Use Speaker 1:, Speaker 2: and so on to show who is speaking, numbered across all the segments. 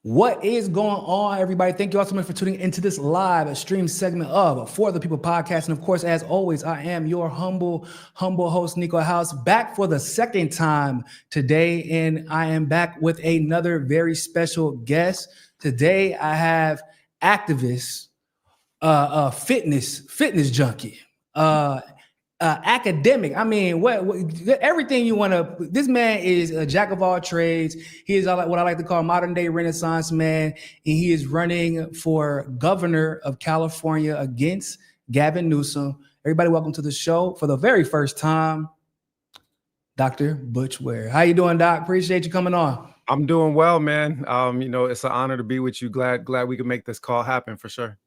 Speaker 1: What is going on, everybody? Thank you all so much for tuning into this live stream segment of For the People podcast. And of course, as always, I am your humble host, Niko House, back for the second time today. And I am back with another very special guest. Today, I have activist, fitness junkie, academic. I mean, what everything you want to. This man is a jack of all trades. He is what I like to call modern day Renaissance man, and he is running for governor of California against Gavin Newsom. Everybody, welcome to the show for the very first time, Dr. Butch Ware. How you doing, Doc? Appreciate you coming on.
Speaker 2: I'm doing well, man. It's an honor to be with you. Glad we could make this call happen for sure.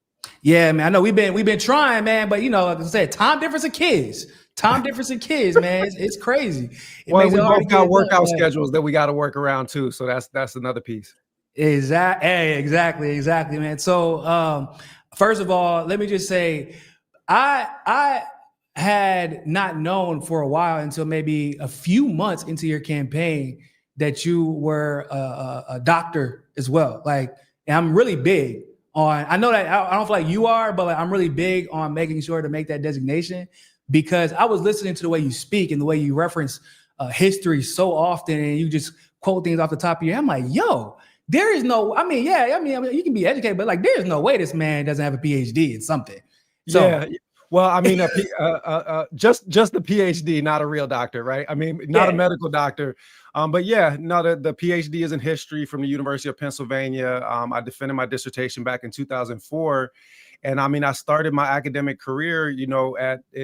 Speaker 1: Yeah, man. I know we've been trying, man, but like I said, time difference of kids, man. It's crazy.
Speaker 2: We both got workout schedules that we got to work around too. So that's another piece.
Speaker 1: Exactly, man. So first of all, let me just say, I had not known for a while until maybe a few months into your campaign that you were a doctor as well. Like, and I'm really big on, I know that I don't feel like you are, but I'm really big on making sure to make that designation, because I was listening to the way you speak and the way you reference history so often, and you just quote things off the top of your head. I'm like, yo, there is no, I mean, you can be educated, but like, there's no way this man doesn't have a PhD in something. So,
Speaker 2: yeah. Well, I mean, just the PhD, not a real doctor, right? I mean, not a medical doctor. But yeah, no, the PhD is in history from the University of Pennsylvania. I defended my dissertation back in 2004. And I mean, I started my academic career,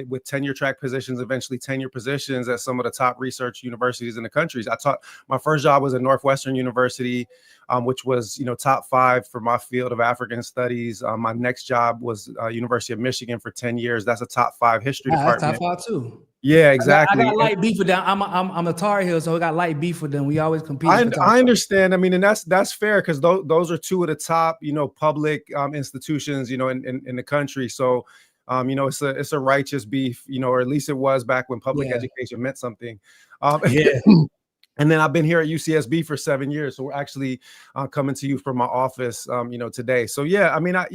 Speaker 2: with tenure track positions, eventually tenure positions at some of the top research universities in the country. My first job was at Northwestern University, which was, top 5 for my field of African studies. My next job was University of Michigan for 10 years. That's a top 5 history department.
Speaker 1: That's top 5 too.
Speaker 2: Yeah, exactly.
Speaker 1: I got light beef with them. I'm a Tar Heel, so we got light beef with them. We always compete.
Speaker 2: I understand. I mean, and that's fair, because those are 2 of the top, public institutions, in the country. So, it's a righteous beef, or at least it was back when public education meant something. And then I've been here at UCSB for 7 years. So we're actually coming to you from my office, today. So yeah, I mean, I've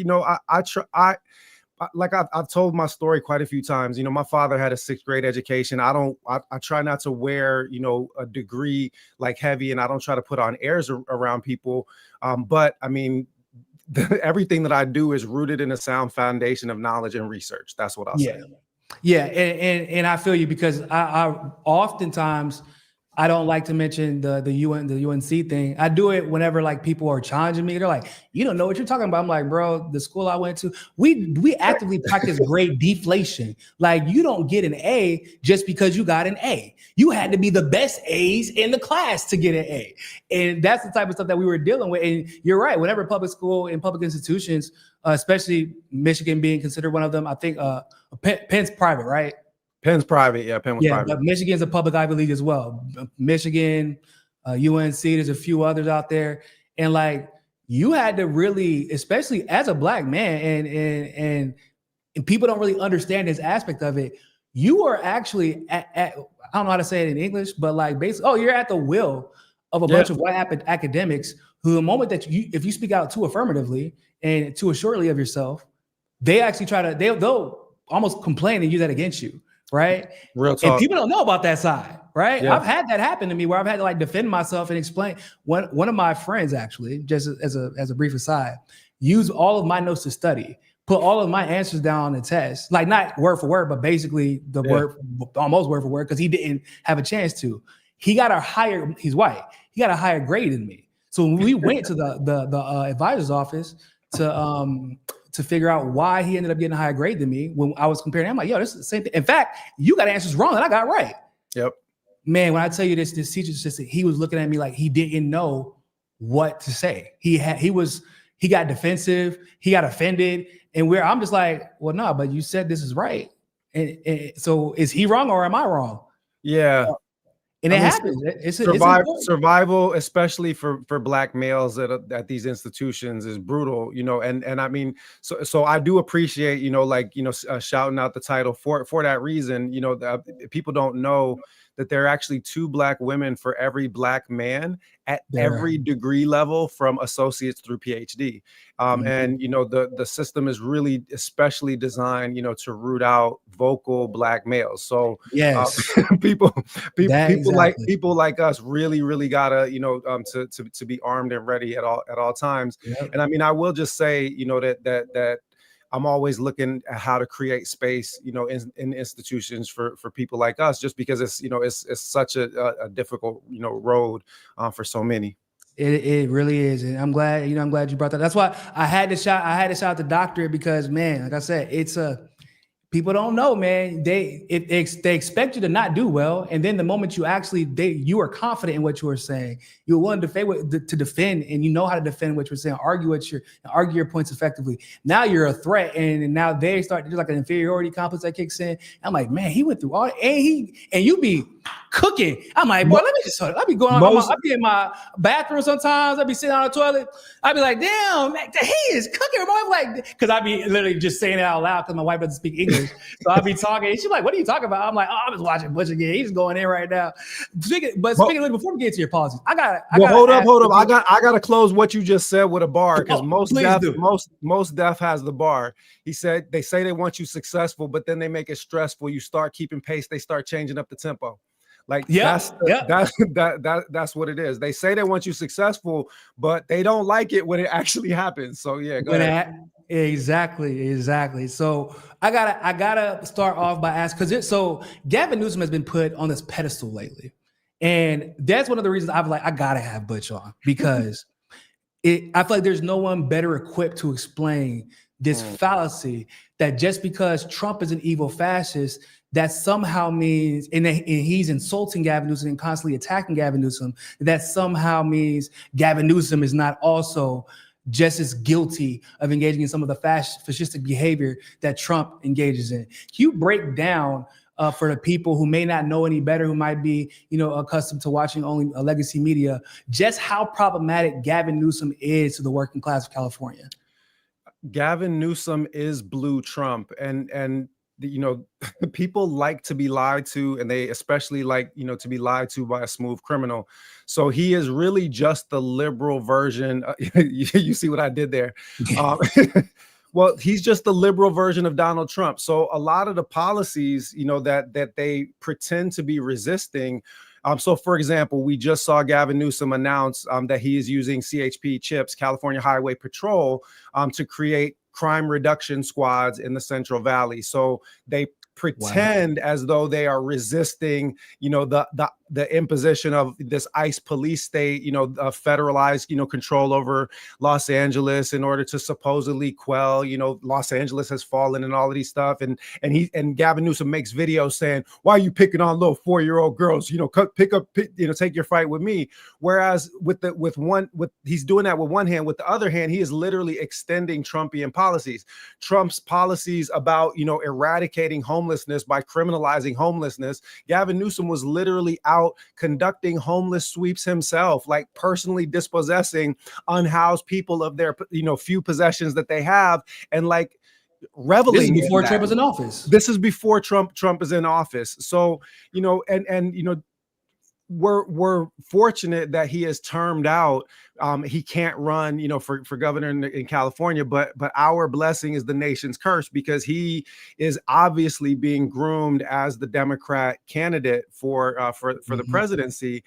Speaker 2: told my story quite a few times. My father had a 6th grade education. I try not to wear, a degree like heavy, and I don't try to put on airs around people. But I mean, everything that I do is rooted in a sound foundation of knowledge and research. That's what I'll say.
Speaker 1: Yeah. And I feel you, because I oftentimes, I don't like to mention the UNC thing. I do it whenever like people are challenging me. They're like, you don't know what you're talking about. I'm like, bro, the school I went to, we actively practice grade deflation. Like, you don't get an A just because you got an A. You had to be the best A's in the class to get an A. And that's the type of stuff that we were dealing with. And you're right. Whenever public school and public institutions, especially Michigan being considered one of them, I think Penn's private, right?
Speaker 2: Penn's private, yeah. Penn was private.
Speaker 1: But Michigan's a public Ivy League as well. Michigan, UNC, there's a few others out there. And like, you had to really, especially as a Black man, and people don't really understand this aspect of it. You are actually at I don't know how to say it in English, but like basically, you're at the will of a bunch of white academics who, the moment that if you speak out too affirmatively and too assuredly of yourself, they actually they'll almost complain and use that against you. Right.
Speaker 2: Real talk.
Speaker 1: And people don't know about that side. Right. Yeah. I've had that happen to me where I've had to like defend myself and explain. One of my friends, actually, just as a brief aside, used all of my notes to study, put all of my answers down on the test, like not word for word, but basically almost word for word, because he didn't have a chance to. He's white. He got a higher grade than me. So when we went to the advisor's office to figure out why he ended up getting a higher grade than me, when I was comparing, I'm like, yo, this is the same thing. In fact, you got answers wrong that I got right.
Speaker 2: Yep.
Speaker 1: Man, when I tell you this teacher just said, he was looking at me like he didn't know what to say. He got defensive, he got offended, and I'm just like, well, no, but you said this is right. And so is he wrong or am I wrong?
Speaker 2: Yeah.
Speaker 1: And it happens. It's
Speaker 2: survival, especially for Black males at these institutions, is brutal, and I mean, so I do appreciate, shouting out the title for that reason. People don't know that there are actually 2 Black women for every Black man at
Speaker 1: There.
Speaker 2: every degree level, from associates through PhD. And, you know, the system is really especially designed, you know, to root out vocal Black males. So
Speaker 1: yes,
Speaker 2: people
Speaker 1: exactly.
Speaker 2: people like us really gotta, you know, to be armed and ready at all times.
Speaker 1: Yep.
Speaker 2: And I mean, I will just say, you know, that I'm always looking at how to create space, you know, in institutions for people like us, just because it's, you know, it's such a difficult, you know, road for so many.
Speaker 1: It really is, and I'm glad, you know, I'm glad you brought that. That's why I had to shout the doctor, because, man, like I said, it's a people don't know, man. They expect you to not do well, and then the moment you actually you are confident in what you are saying, you're willing to defend, and you know how to defend what you're saying, argue your points effectively. Now you're a threat, and now they start to do like an inferiority complex that kicks in. I'm like, man, he went through all, and you be cooking. I'm like, boy, let me go on. I'll be in my bathroom sometimes. I'll be sitting on the toilet. I'll be like, damn, man, he is cooking. I'm like, because I'll be literally just saying it out loud because my wife doesn't speak English. So I'll be talking. And she's like, what are you talking about? I'm like, oh, I'm just watching Butch again. He's going in right now. Speaking, before we get to your policies,
Speaker 2: hold up. I gotta close what you just said with a bar, because most deaf has the bar. He said they say they want you successful, but then they make it stressful. You start keeping pace, they start changing up the tempo. Like that's what it is. They say they want you successful, but they don't like it when it actually happens. So yeah, go ahead.
Speaker 1: Exactly. So I gotta start off by asking, so Gavin Newsom has been put on this pedestal lately, and that's one of the reasons I gotta have Butch on, because I feel like there's no one better equipped to explain this fallacy that just because Trump is an evil fascist, that somehow means, and he's insulting Gavin Newsom and constantly attacking Gavin Newsom, that somehow means Gavin Newsom is not also just as guilty of engaging in some of the fascistic behavior that Trump engages in. Can you break down for the people who may not know any better, who might be, you know, accustomed to watching only legacy media, just how problematic Gavin Newsom is to the working class of California?
Speaker 2: Gavin Newsom is blue Trump, and you know, people like to be lied to, and they especially like, you know, to be lied to by a smooth criminal. So he is really just the liberal version. You see what I did there? Well, he's just the liberal version of Donald Trump. So a lot of the policies, you know, that they pretend to be resisting. So, for example, we just saw Gavin Newsom announce that he is using CHP chips, California Highway Patrol, to create crime reduction squads in the Central Valley. So they pretend as though they are resisting, you know, the imposition of this ICE police state, you know, federalized, you know, control over Los Angeles in order to supposedly quell, you know, Los Angeles has fallen and all of these stuff. And Gavin Newsom makes videos saying, why are you picking on little 4-year-old girls? You know, you know, take your fight with me. Whereas he's doing that with one hand. With the other hand, he is literally extending Trumpian policies. Trump's policies about, you know, eradicating homelessness by criminalizing homelessness. Gavin Newsom was literally out conducting homeless sweeps himself, like personally dispossessing unhoused people of their, you know, few possessions that they have, and like reveling.
Speaker 1: This is before Trump is in office.
Speaker 2: This is before Trump is in office. So, you know, and you know, we're fortunate that he is termed out. He can't run, you know, for governor in California, but our blessing is the nation's curse, because he is obviously being groomed as the Democrat candidate for the presidency.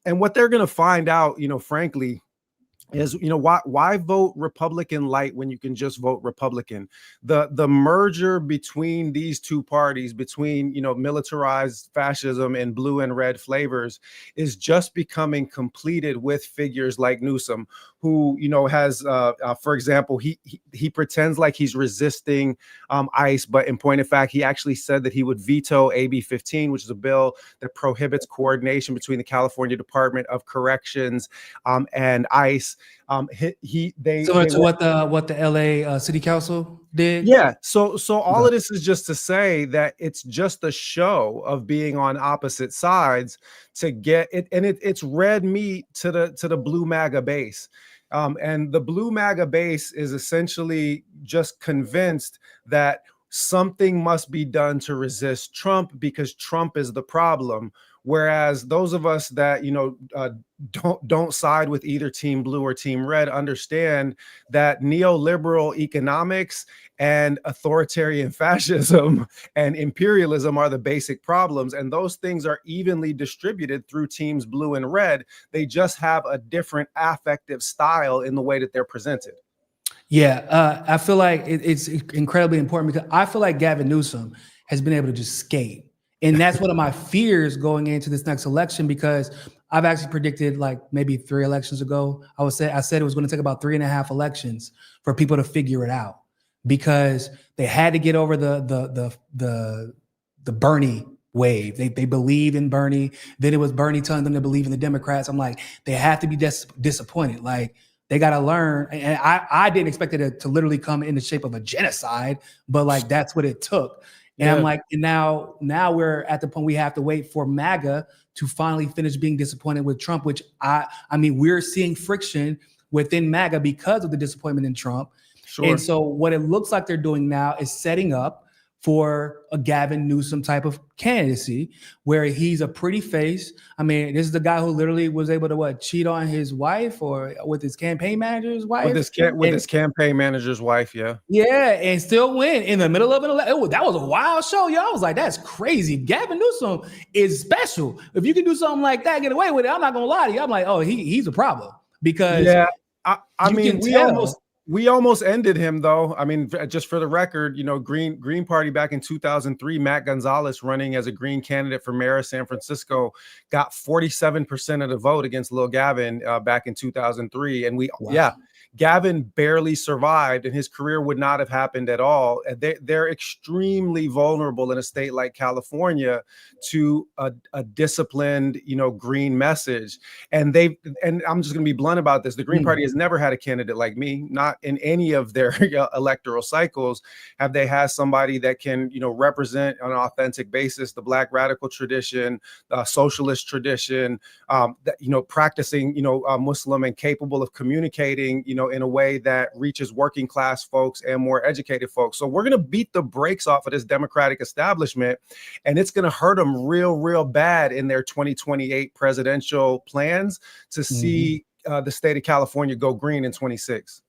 Speaker 2: And what they're going to find out, you know, frankly, is, you know, why vote Republican light when you can just vote Republican? The merger between these two parties, between, you know, militarized fascism and blue and red flavors, is just becoming completed with figures like Newsom, who, you know, has for example, he pretends like he's resisting ICE, but in point of fact, he actually said that he would veto AB 15, which is a bill that prohibits coordination between the California Department of Corrections and ICE.
Speaker 1: Similar to what the LA City Council did.
Speaker 2: Yeah. So all of this is just to say that it's just a show of being on opposite sides to get it, and it's red meat to the blue MAGA base. And the blue MAGA base is essentially just convinced that something must be done to resist Trump because Trump is the problem. Whereas those of us that, don't side with either team blue or team red understand that neoliberal economics and authoritarian fascism and imperialism are the basic problems. And those things are evenly distributed through teams blue and red. They just have a different affective style in the way that they're presented.
Speaker 1: Yeah, I feel like it's incredibly important because I feel like Gavin Newsom has been able to just skate. And that's one of my fears going into this next election, because I've actually predicted, like maybe 3 elections ago, I said it was going to take about 3.5 elections for people to figure it out, because they had to get over the Bernie wave. They believed in Bernie. Then it was Bernie telling them to believe in the Democrats. I'm like, they have to be disappointed. Like, they got to learn. And I didn't expect it to literally come in the shape of a genocide, but like, that's what it took. And I'm like, and now we're at the point we have to wait for MAGA to finally finish being disappointed with Trump, which I mean, we're seeing friction within MAGA because of the disappointment in Trump. Sure. And so what it looks like they're doing now is setting up for a Gavin Newsom type of candidacy, where he's a pretty face. I mean, this is the guy who literally was able to cheat on his wife, or with his campaign manager's wife.
Speaker 2: With his campaign manager's wife, yeah.
Speaker 1: Yeah, and still win in the middle of an election. That was a wild show, y'all. I was like, that's crazy. Gavin Newsom is special. If you can do something like that, get away with it, I'm not gonna lie to you. I'm like, oh, he's a problem, because
Speaker 2: I mean, we almost ended him, though. I mean, just for the record, Green Party back in 2003, Matt Gonzalez, running as a Green candidate for mayor of San Francisco, got 47% of the vote against Lil Gavin back in 2003. And Gavin barely survived, and his career would not have happened at all. They're extremely vulnerable in a state like California to a disciplined, Green message. And I'm just going to be blunt about this. The Green Party has never had a candidate like me. Not in any of their electoral cycles have they had somebody that can, represent on an authentic basis the Black radical tradition, socialist tradition, practicing, Muslim, and capable of communicating, in a way that reaches working class folks and more educated folks. So we're going to beat the brakes off of this Democratic establishment, and it's going to hurt them real bad in their 2028 presidential plans to see the state of California go green in 26.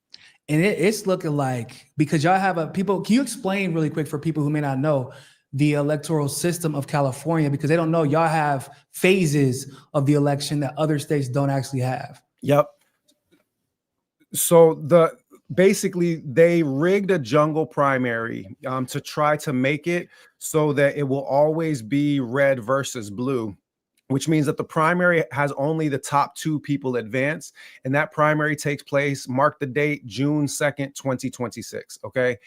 Speaker 1: And it's looking like, because y'all have can you explain really quick for people who may not know the electoral system of California, because they don't know y'all have phases of the election that other states don't actually have?
Speaker 2: Yep. So basically they rigged a jungle primary to try to make it so that it will always be red versus blue, which means that the primary has only the top 2 people advance. And that primary takes place, mark the date, June 2nd, 2026. Okay.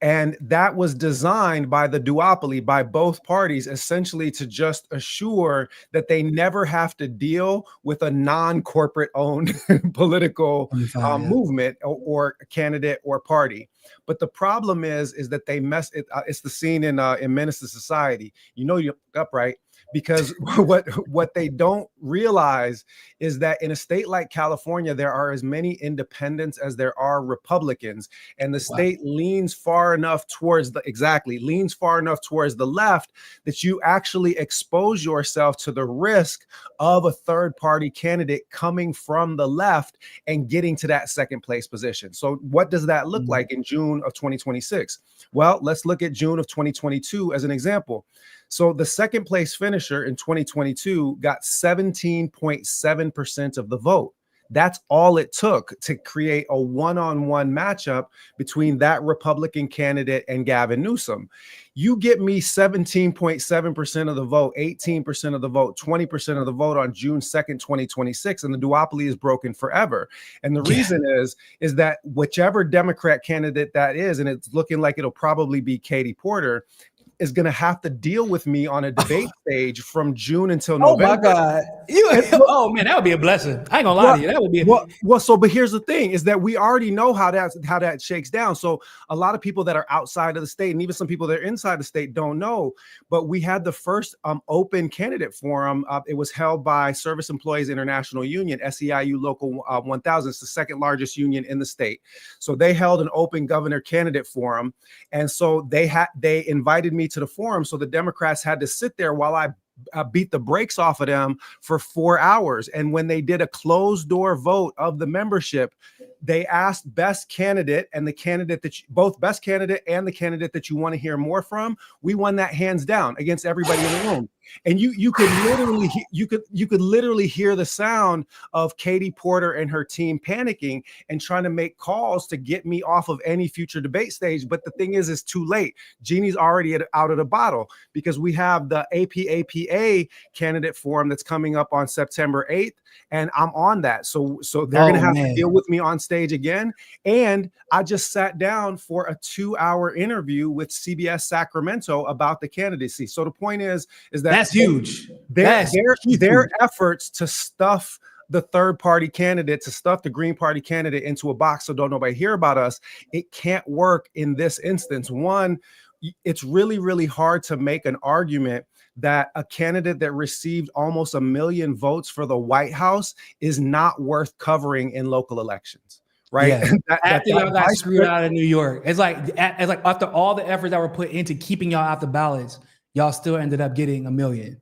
Speaker 2: And that was designed by the duopoly, by both parties, essentially to just assure that they never have to deal with a non-corporate owned political movement or candidate or party. But the problem is that they it's the scene in Menace to Society. You're up, right? Because what they don't realize is that in a state like California, there are as many independents as there are Republicans, and the state leans far enough towards the left that you actually expose yourself to the risk of a third party candidate coming from the left and getting to that second place position. So what does that look like in June of 2026? Well, let's look at June of 2022 as an example. So the second place finisher in 2022 got 17.7% of the vote. That's all it took to create a one-on-one matchup between that Republican candidate and Gavin Newsom. You get me 17.7% of the vote, 18% of the vote, 20% of the vote on June 2nd, 2026, and the duopoly is broken forever. And the reason is that whichever Democrat candidate that is, and it's looking like it'll probably be Katie Porter, is going to have to deal with me on a debate stage from June until November.
Speaker 1: Oh my God. Oh man, that would be a blessing. I ain't gonna lie to you. That would be
Speaker 2: but here's the thing is that we already know how that shakes down. So a lot of people that are outside of the state, and even some people that are inside the state, don't know, but we had the first open candidate forum. It was held by Service Employees International Union, SEIU Local 1000. It's the second largest union in the state. So they held an open governor candidate forum. And so they invited me to the forum. So the Democrats had to sit there while I beat the brakes off of them for 4 hours. And when they did a closed door vote of the membership, they asked best candidate and the candidate that both best candidate and the candidate that you want to hear more from. We won that hands down against everybody in the room. And you could literally hear the sound of Katie Porter and her team panicking and trying to make calls to get me off of any future debate stage. But the thing is, it's too late. Genie's already out of the bottle, because we have the APAPA candidate forum that's coming up on September 8th. And I'm on that. So they're going to have to deal with me on stage again. And I just sat down for a 2-hour interview with CBS Sacramento about the candidacy. So the point is that
Speaker 1: that's huge.
Speaker 2: Their efforts to stuff the third party candidate, to stuff the Green Party candidate into a box so don't nobody hear about us, it can't work in this instance. One, it's really, really hard to make an argument that a candidate that received almost 1 million votes for the White House is not worth covering in local elections, right?
Speaker 1: Yeah. After y'all got screwed out of New York, it's like after all the efforts that were put into keeping y'all out the ballots, y'all still ended up getting 1 million.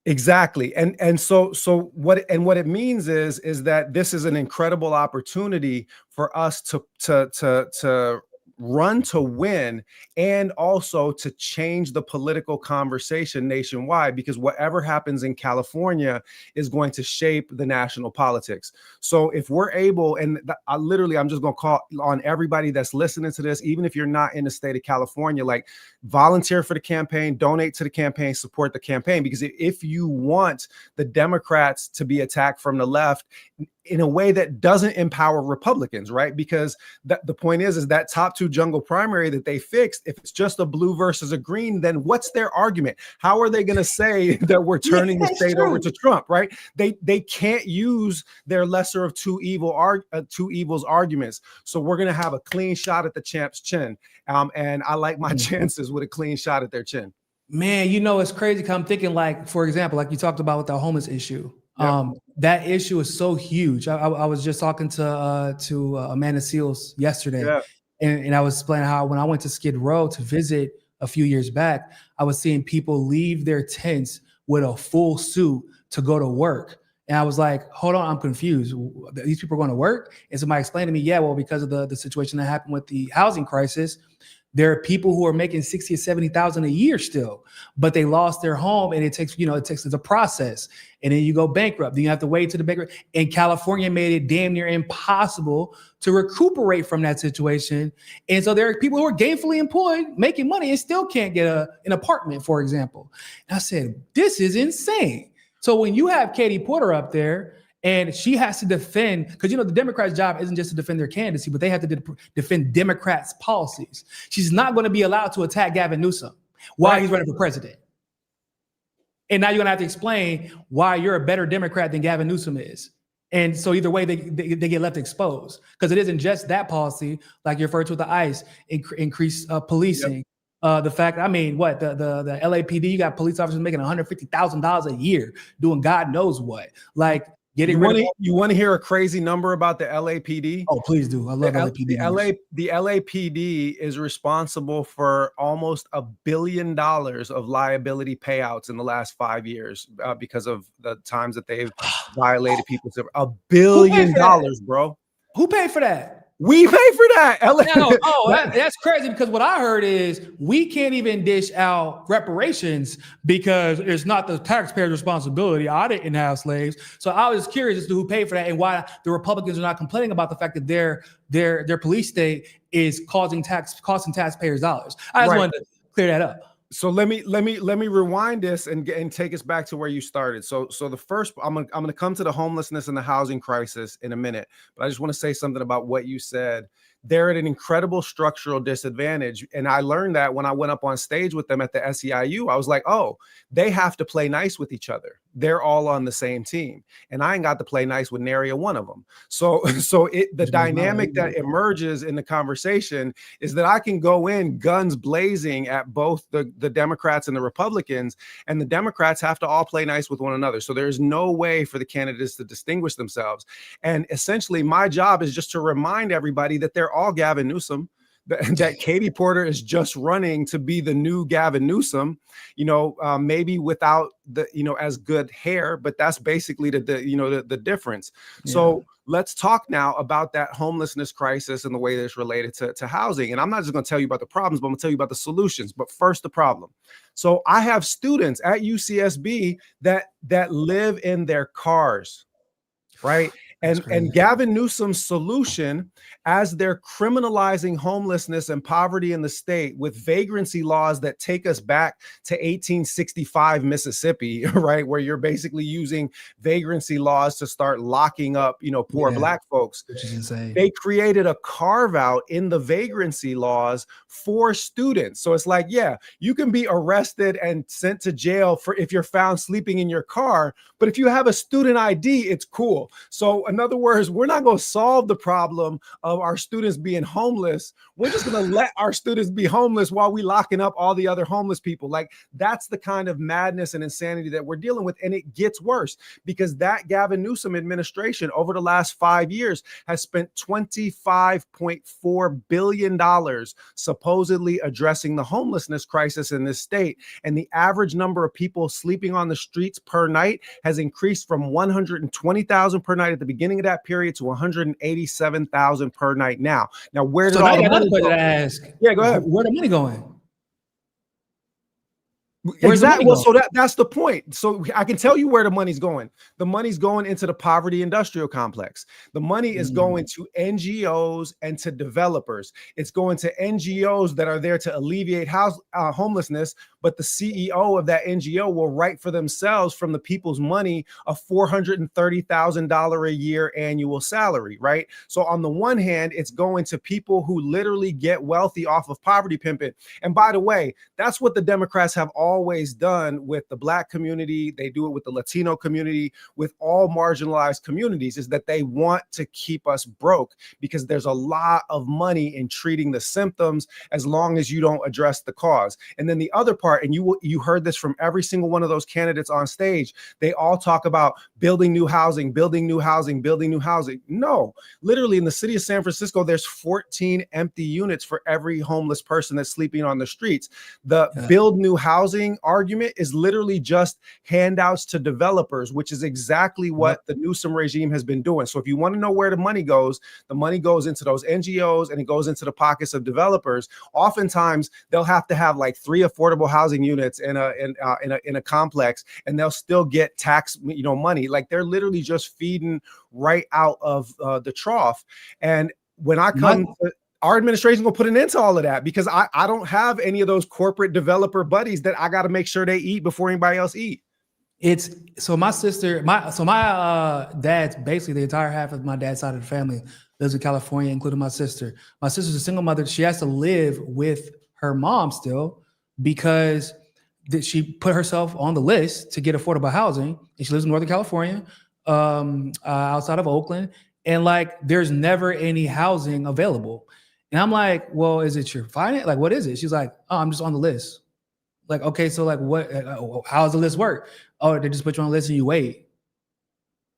Speaker 2: Exactly. And so what it means is that this is an incredible opportunity for us to run to win, and also to change the political conversation nationwide, because whatever happens in California is going to shape the national politics. So if we're able, and I'm just going to call on everybody that's listening to this, even if you're not in the state of California, like, volunteer for the campaign, donate to the campaign, support the campaign, because if you want the Democrats to be attacked from the left in a way that doesn't empower Republicans, right? Because the point is that top 2 jungle primary that they fixed, if it's just a blue versus a green, then what's their argument? How are they going to say that we're turning the state over to Trump, right? They can't use their lesser of two evils arguments. So we're going to have a clean shot at the champ's chin. And I like my chances with a clean shot at their chin.
Speaker 1: Man, it's crazy, because I'm thinking, like, for example, like you talked about with the homeless issue. Yep. That issue is so huge. I was just talking to Amanda Seals yesterday, yeah. and I was explaining how when I went to Skid Row to visit a few years back, I was seeing people leave their tents with a full suit to go to work. And I was like, hold on, I'm confused. These people are going to work? And somebody explained to me, yeah, well, because of the situation that happened with the housing crisis, there are people who are making 60 or 70,000 a year still, but they lost their home, and it takes a process, and then you go bankrupt. Then you have to wait to the bankrupt. And California made it damn near impossible to recuperate from that situation. And so there are people who are gainfully employed, making money, and still can't get an apartment, for example. And I said, this is insane. So when you have Katie Porter up there, and she has to defend, because, the Democrats' job isn't just to defend their candidacy, but they have to defend Democrats' policies. She's not going to be allowed to attack Gavin Newsom while he's running for president. And now you're going to have to explain why you're a better Democrat than Gavin Newsom is. And so either way, they get left exposed, because it isn't just that policy, like you referred to with the ICE, increase policing. Yep. The fact, the LAPD, you got police officers making $150,000 a year doing God knows what. Like, you
Speaker 2: want to hear a crazy number about the LAPD?
Speaker 1: Oh, please do. I love LAPD.
Speaker 2: The LAPD is responsible for almost $1 billion of liability payouts in the last 5 years because of the times that they've violated people's $1 billion, bro.
Speaker 1: Who paid for that?
Speaker 2: We pay for that.
Speaker 1: That's crazy, because what I heard is we can't even dish out reparations because it's not the taxpayer's responsibility. I didn't have slaves. So I was curious as to who paid for that and why the Republicans are not complaining about the fact that their police state is costing taxpayers dollars. I just wanted to clear that up.
Speaker 2: So let me rewind this and take us back to where you started. So the first, I'm gonna come to the homelessness and the housing crisis in a minute, but I just want to say something about what you said. They're at an incredible structural disadvantage. And I learned that when I went up on stage with them at the SEIU. I was like, oh, they have to play nice with each other. They're all on the same team. And I ain't got to play nice with nary a one of them. So the dynamic that emerges in the conversation is that I can go in guns blazing at both the Democrats and the Republicans, and the Democrats have to all play nice with one another. So there's no way for the candidates to distinguish themselves. And essentially my job is just to remind everybody that they're all Gavin Newsom. that Katie Porter is just running to be the new Gavin Newsom, maybe without the, as good hair, but that's basically the difference. Yeah. So let's talk now about that homelessness crisis and the way that it's related to housing. And I'm not just going to tell you about the problems, but I'm going to tell you about the solutions. But first, the problem. So I have students at UCSB that live in their cars, right? And Gavin Newsom's solution, as they're criminalizing homelessness and poverty in the state with vagrancy laws that take us back to 1865 Mississippi, right? Where you're basically using vagrancy laws to start locking up, poor Black folks.
Speaker 1: Which is insane.
Speaker 2: They created a carve out in the vagrancy laws for students. So it's like, yeah, you can be arrested and sent to jail if you're found sleeping in your car, but if you have a student ID, it's cool. So in other words, we're not going to solve the problem of our students being homeless. We're just going to let our students be homeless while we locking up all the other homeless people. Like, that's the kind of madness and insanity that we're dealing with. And it gets worse because that Gavin Newsom administration over the last 5 years has spent $25.4 billion supposedly addressing the homelessness crisis in this state. And the average number of people sleeping on the streets per night has increased from 120,000 per night at the beginning of that period to 187,000 per night now. Now, where did all the money go? Yeah, go ahead.
Speaker 1: Where the money going?
Speaker 2: Exactly. Well, so that's the point. So I can tell you where the money's going. The money's going into the poverty industrial complex. The money is going to NGOs and to developers. It's going to NGOs that are there to alleviate homelessness, but the CEO of that NGO will write for themselves from the people's money a $430,000 a year annual salary, right? So on the one hand, it's going to people who literally get wealthy off of poverty pimping. And by the way, that's what the Democrats have always done with the Black community. They do it with the Latino community, with all marginalized communities, is that they want to keep us broke because there's a lot of money in treating the symptoms as long as you don't address the cause. And then the other part, and you heard this from every single one of those candidates on stage, they all talk about building new housing, building new housing, building new housing. No, literally in the city of San Francisco, there's 14 empty units for every homeless person that's sleeping on the streets. The build new housing argument is literally just handouts to developers, which is exactly what the Newsom regime has been doing. So if you want to know where the money goes into those NGOs and it goes into the pockets of developers. Oftentimes they'll have to have like 3 affordable housing units in a complex, and they'll still get tax money. Like, they're literally just feeding right out of the trough. And when I come to our administration will put an end to all of that because I don't have any of those corporate developer buddies that I got to make sure they eat before anybody else eat.
Speaker 1: It's so my dad's basically the entire half of my dad's side of the family lives in California, including my sister. My sister's a single mother. She has to live with her mom still because she put herself on the list to get affordable housing. And she lives in Northern California, outside of Oakland. And like, there's never any housing available. And I'm like, well, is it your finance? Like, what is it? She's like, oh, I'm just on the list. Like, okay, so like, what? How does the list work? Oh, they just put you on the list and you wait.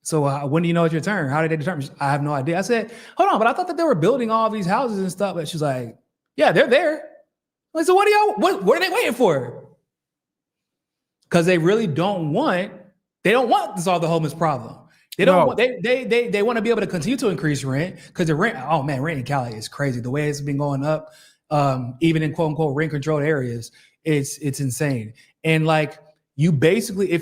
Speaker 1: So when do you know it's your turn? How did they determine? I have no idea. I said, hold on, but I thought that they were building all these houses and stuff. But she's like, yeah, they're there. I'm like, so what are they waiting for? Because they really don't want to solve the homeless problem. They don't want, they want to be able to continue to increase rent because the rent, oh man, rent in Cali is crazy. The way it's been going up, even in quote unquote rent controlled areas, it's insane. And like, you basically,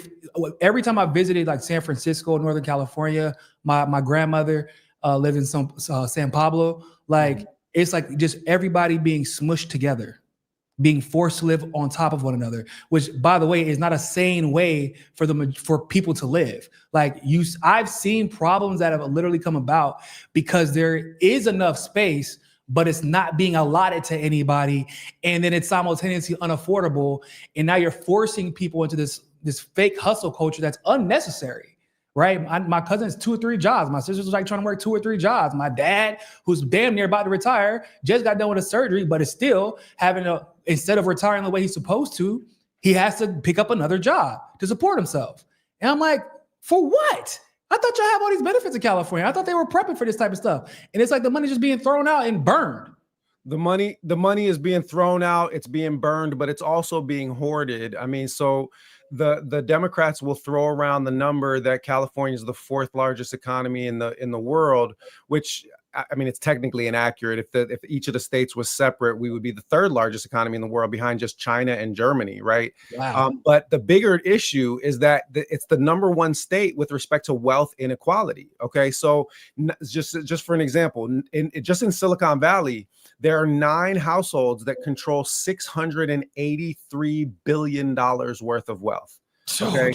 Speaker 1: every time I visited like San Francisco, Northern California, my grandmother lived in San Pablo, like it's like just everybody being smushed together, being forced to live on top of one another, which, by the way, is not a sane way for people to live. Like I've seen problems that have literally come about because there is enough space, but it's not being allotted to anybody, and then it's simultaneously unaffordable. And now you're forcing people into this fake hustle culture that's unnecessary. Right. My cousin has 2 or 3 jobs. My sister's like trying to work 2 or 3 jobs. My dad, who's damn near about to retire, just got done with a surgery, but is still instead of retiring the way he's supposed to, he has to pick up another job to support himself. And I'm like, for what? I thought y'all have all these benefits in California. I thought they were prepping for this type of stuff. And it's like the money's just being thrown out and burned.
Speaker 2: The money is being thrown out, it's being burned, but it's also being hoarded. I mean, so the Democrats will throw around the number that California is the fourth largest economy in the world, which I mean, it's technically inaccurate. If each of the states was separate, we would be the third largest economy in the world, behind just China and Germany, right?
Speaker 1: Wow.
Speaker 2: But the bigger issue is that it's the number one state with respect to wealth inequality. Okay, so just for an example, just in Silicon Valley, there are 9 households that control $683 billion worth of wealth. Okay,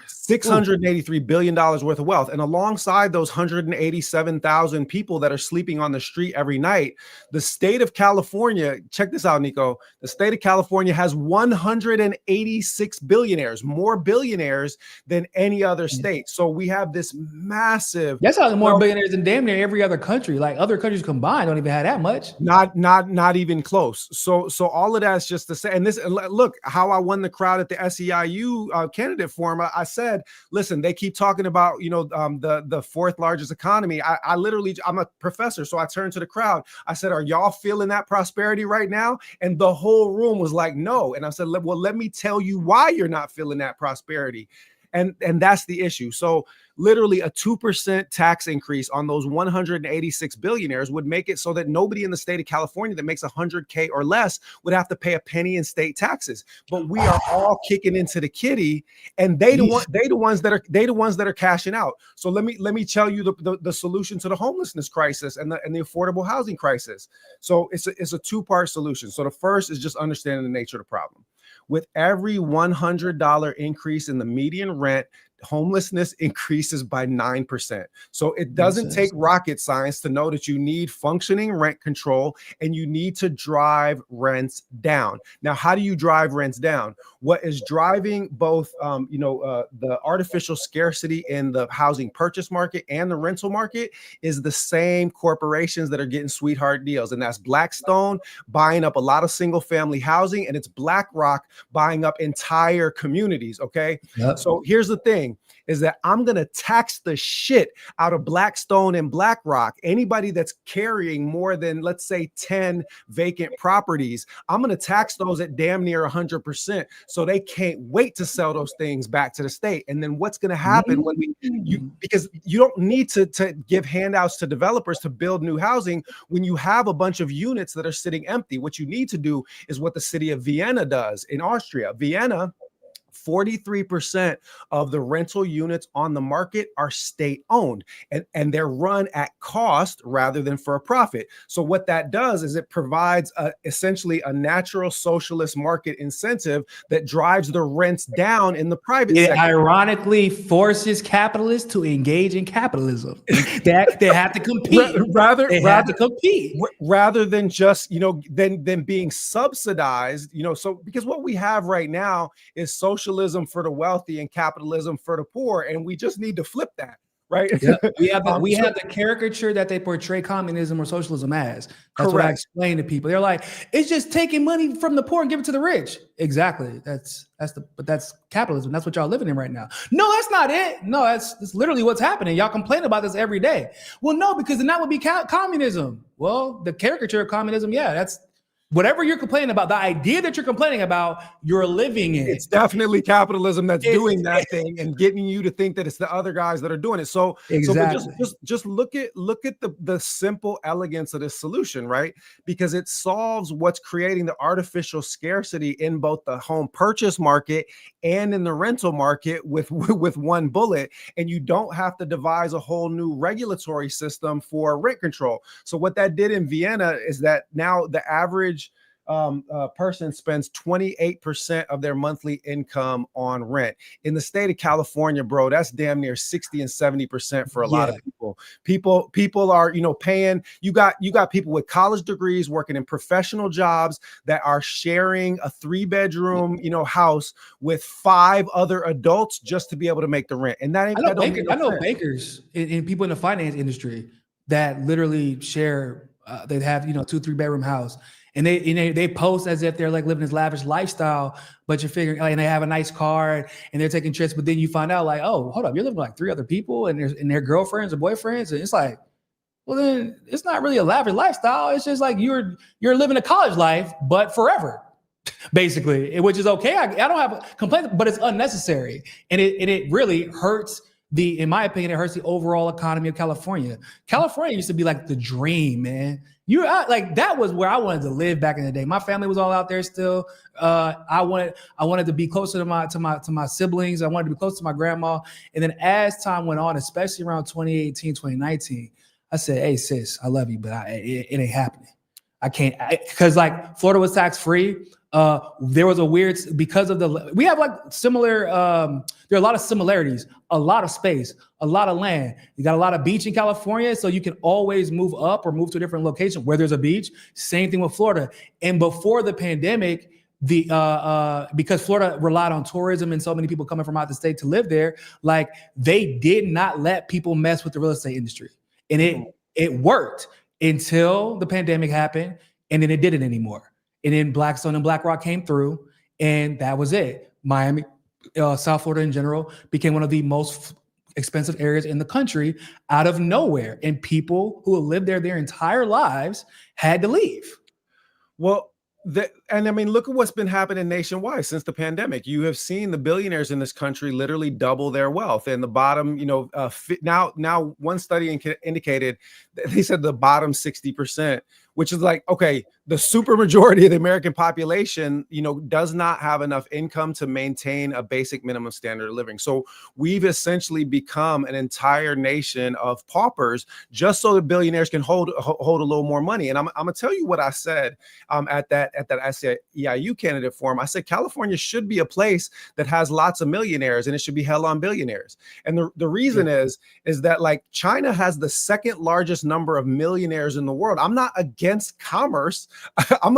Speaker 2: $683 billion worth of wealth. And alongside those 187,000 people that are sleeping on the street every night, the state of California, check this out, Niko, the state of California has 186 billionaires, more billionaires than any other state. So we have this massive.
Speaker 1: That's how more billionaires than damn near every other country. Like other countries combined don't even have that much.
Speaker 2: Not even close. So all of that's just to say, and this, look how I won the crowd at the SEIU candidate forum. I said, listen, they keep talking about, the fourth largest economy. I literally, I'm a professor, so I turned to the crowd. I said, are y'all feeling that prosperity right now? And the whole room was like, no. And I said, well, let me tell you why you're not feeling that prosperity. And that's the issue. So literally a 2% tax increase on those 186 billionaires would make it so that nobody in the state of California that makes $100K or less would have to pay a penny in state taxes. But we are all kicking into the kitty, and they the ones that are cashing out. So let me tell you the solution to the homelessness crisis and the affordable housing crisis. So it's a 2-part solution. So the first is just understanding the nature of the problem. With every $100 increase in the median rent, homelessness increases by 9%. So it doesn't take rocket science to know that you need functioning rent control and you need to drive rents down. Now, how do you drive rents down? What is driving both, the artificial scarcity in the housing purchase market and the rental market is the same corporations that are getting sweetheart deals. And that's Blackstone buying up a lot of single family housing, and it's BlackRock buying up entire communities. Okay. Yep. So here's the thing, is that I'm going to tax the shit out of Blackstone and BlackRock. Anybody that's carrying more than, let's say, 10 vacant properties, I'm going to tax those at damn near 100%. So they can't wait to sell those things back to the state. And then what's going to happen when because you don't need to give handouts to developers to build new housing when you have a bunch of units that are sitting empty. What you need to do is what the city of Vienna does in Austria. Vienna, 43% of the rental units on the market are state owned, and they're run at cost rather than for a profit. So what that does is it provides essentially a natural socialist market incentive that drives the rents down in the private sector. It
Speaker 1: ironically forces capitalists to engage in capitalism. They have to compete.
Speaker 2: Rather than just, than being subsidized, so because what we have right now is socialism for the wealthy and capitalism for the poor, and we just need to flip that, right?
Speaker 1: Yep. We have the caricature that they portray communism or socialism as. That's correct. What I explain to people. They're like, it's just taking money from the poor and give it to the rich. Exactly. But that's capitalism. That's what y'all living in right now. No, that's not it. No, that's literally what's happening. Y'all complain about this every day. Well, no, because then that would be communism. Well, the caricature of communism, yeah, that's whatever you're complaining about, the idea that you're complaining about, you're living in.
Speaker 2: It's definitely capitalism that's doing that thing and getting you to think that it's the other guys that are doing it. So,
Speaker 1: exactly.
Speaker 2: just look at the simple elegance of this solution, right? Because it solves what's creating the artificial scarcity in both the home purchase market and in the rental market with one bullet. And you don't have to devise a whole new regulatory system for rent control. So what that did in Vienna is that now the average person spends 28% of their monthly income on rent. In the state of California, bro, that's damn near 60 and 70% for a lot of people. People are, paying. You got people with college degrees working in professional jobs that are sharing a 3-bedroom, house with 5 other adults just to be able to make the rent. And that ain't.
Speaker 1: I know bankers and people in the finance industry that literally share. They have 2-3-bedroom house. And they post as if they're like living this lavish lifestyle, but you're figuring, and they have a nice car and they're taking trips. But then you find out like, oh, hold up, you're living with like 3 other people and their girlfriends or boyfriends. And it's like, Well, then it's not really a lavish lifestyle. It's just like you're living a college life, but forever, basically, which is okay. I don't have a complaint, but it's unnecessary, and it really hurts in my opinion, it hurts the overall economy of California. California used to be like the dream, man. Like that was where I wanted to live back in the day. My family was all out there still. I wanted to be closer to my siblings. I wanted to be close to my grandma. And then as time went on, especially around 2018, 2019, I said, "Hey sis, I love you, but it ain't happening. I can't," because like Florida was tax free. There was a weird because of we have like similar. There are a lot of similarities, a lot of space, a lot of land. You got a lot of beach in California, so you can always move up or move to a different location where there's a beach. Same thing with Florida. And before the pandemic, because Florida relied on tourism and so many people coming from out the state to live there, like they did not let people mess with the real estate industry, and it worked until the pandemic happened, and then it didn't anymore. And then Blackstone and BlackRock came through, and that was it. Miami, South Florida in general, became one of the most expensive areas in the country out of nowhere. And people who lived there their entire lives had to leave.
Speaker 2: Well, and I mean, look at what's been happening nationwide since the pandemic. You have seen the billionaires in this country literally double their wealth. And the bottom, now one study indicated, they said the bottom 60%, which is like, okay, the super majority of the American population, does not have enough income to maintain a basic minimum standard of living. So we've essentially become an entire nation of paupers just so the billionaires can hold a little more money. And I'm gonna tell you what I said at that SEIU candidate forum. I said California should be a place that has lots of millionaires, and it should be hell on billionaires. And the reason is that like China has the second largest number of millionaires in the world. I'm not against commerce. I'm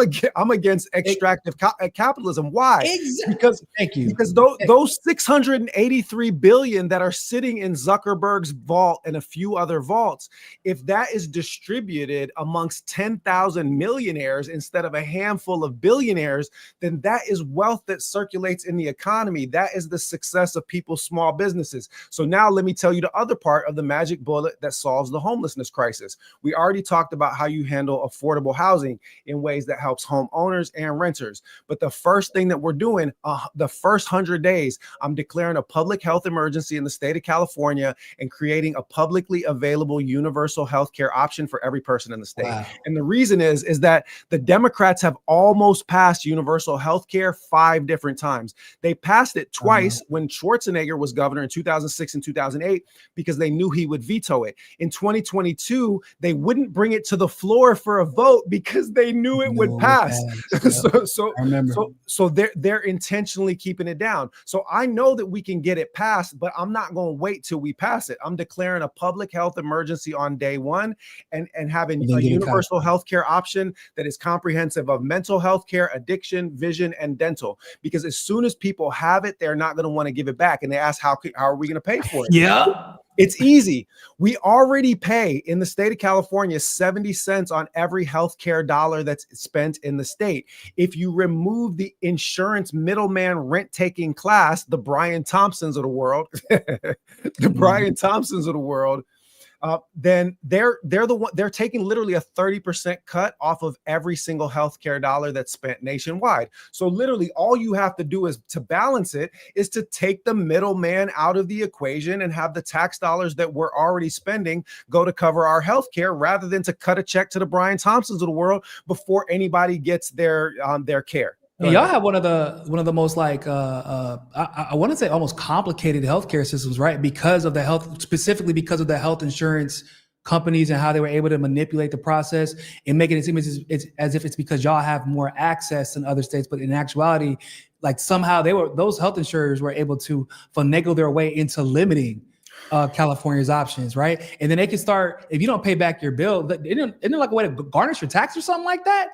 Speaker 2: against extractive capitalism. Why?
Speaker 1: Exactly.
Speaker 2: Because those 683 billion that are sitting in Zuckerberg's vault and a few other vaults, if that is distributed amongst 10,000 millionaires instead of a handful of billionaires, then that is wealth that circulates in the economy. That is the success of people's small businesses. So now let me tell you the other part of the magic bullet that solves the homelessness crisis. We already talked about how you handle affordable housing in ways that helps homeowners and renters. But the first thing that we're doing, the first 100 days, I'm declaring a public health emergency in the state of California and creating a publicly available universal health care option for every person in the state. Wow. And the reason is that the Democrats have almost passed universal health care 5 different times. They passed it twice when Schwarzenegger was governor in 2006 and 2008 because they knew he would veto it. In 2022, they wouldn't bring it to the floor for a vote because they knew it would pass. So they're intentionally keeping it down. So I know that we can get it passed, but I'm not going to wait till we pass it. I'm declaring a public health emergency on day one and having a universal health care option that is comprehensive of mental health care, addiction, vision, and dental. Because as soon as people have it, they're not going to want to give it back. And they ask, how are we going to pay for it?
Speaker 1: Yeah.
Speaker 2: It's easy. We already pay in the state of California 70 cents on every healthcare dollar that's spent in the state. If you remove the insurance middleman rent-taking class, the Brian Thompsons of the world, then they're taking literally a 30% cut off of every single healthcare dollar that's spent nationwide. So literally all you have to do is to balance it is to take the middleman out of the equation and have the tax dollars that we're already spending go to cover our healthcare rather than to cut a check to the Brian Thompsons of the world before anybody gets their care.
Speaker 1: Y'all have one of the most like I want to say almost complicated healthcare systems, right? Because of the health insurance companies and how they were able to manipulate the process and making it seem as if it's because y'all have more access than other states, but in actuality, like somehow those health insurers were able to finagle their way into limiting California's options, right? And then they can start, if you don't pay back your bill, isn't there like a way to garnish your tax or something like that?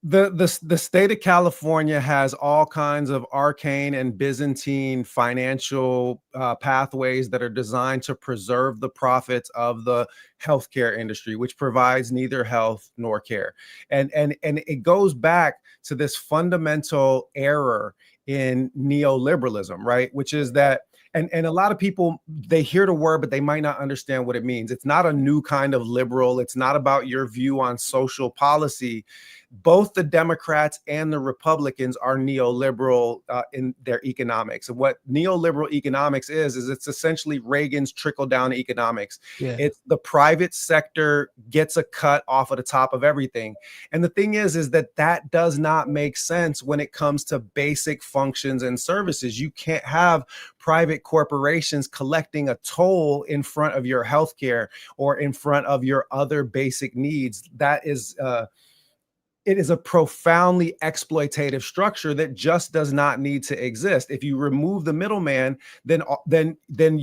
Speaker 2: The state of California has all kinds of arcane and Byzantine financial pathways that are designed to preserve the profits of the healthcare industry, which provides neither health nor care. And it goes back to this fundamental error in neoliberalism, right? Which is that And a lot of people, they hear the word, but they might not understand what it means. It's not a new kind of liberal. It's not about your view on social policy. Both the Democrats and the Republicans are neoliberal in their economics. And what neoliberal economics is it's essentially Reagan's trickle-down economics.
Speaker 1: Yeah.
Speaker 2: It's the private sector gets a cut off of the top of everything. And the thing is that does not make sense when it comes to basic functions and services. You can't have private corporations collecting a toll in front of your healthcare or in front of your other basic needs. That is it is a profoundly exploitative structure that just does not need to exist. If you remove the middleman, then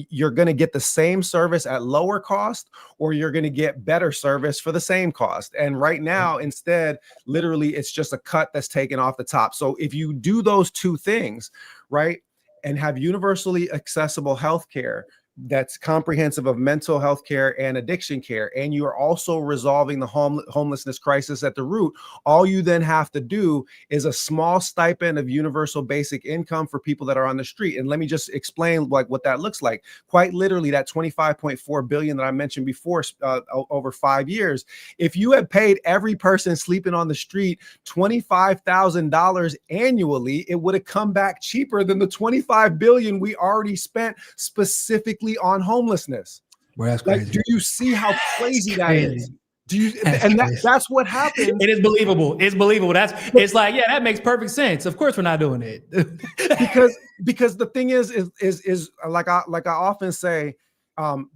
Speaker 2: you're going to get the same service at lower cost, or you're going to get better service for the same cost. And right now, instead, literally, it's just a cut that's taken off the top. So if you do those two things, right, and have universally accessible healthcare that's comprehensive of mental health care and addiction care, and you are also resolving the homelessness crisis at the root, all you then have to do is a small stipend of universal basic income for people that are on the street. And let me just explain like what that looks like. Quite literally, that 25.4 billion that I mentioned before, over 5 years, if you had paid every person sleeping on the street $25,000 annually, it would have come back cheaper than the 25 billion we already spent specifically on homelessness.
Speaker 1: Well, that's
Speaker 2: like,
Speaker 1: crazy.
Speaker 2: do you see how crazy that is? Do you?
Speaker 1: That's
Speaker 2: that's what happens.
Speaker 1: It is believable. It's believable. It's like, yeah, that makes perfect sense. Of course, we're not doing it.
Speaker 2: because the thing is like I often say,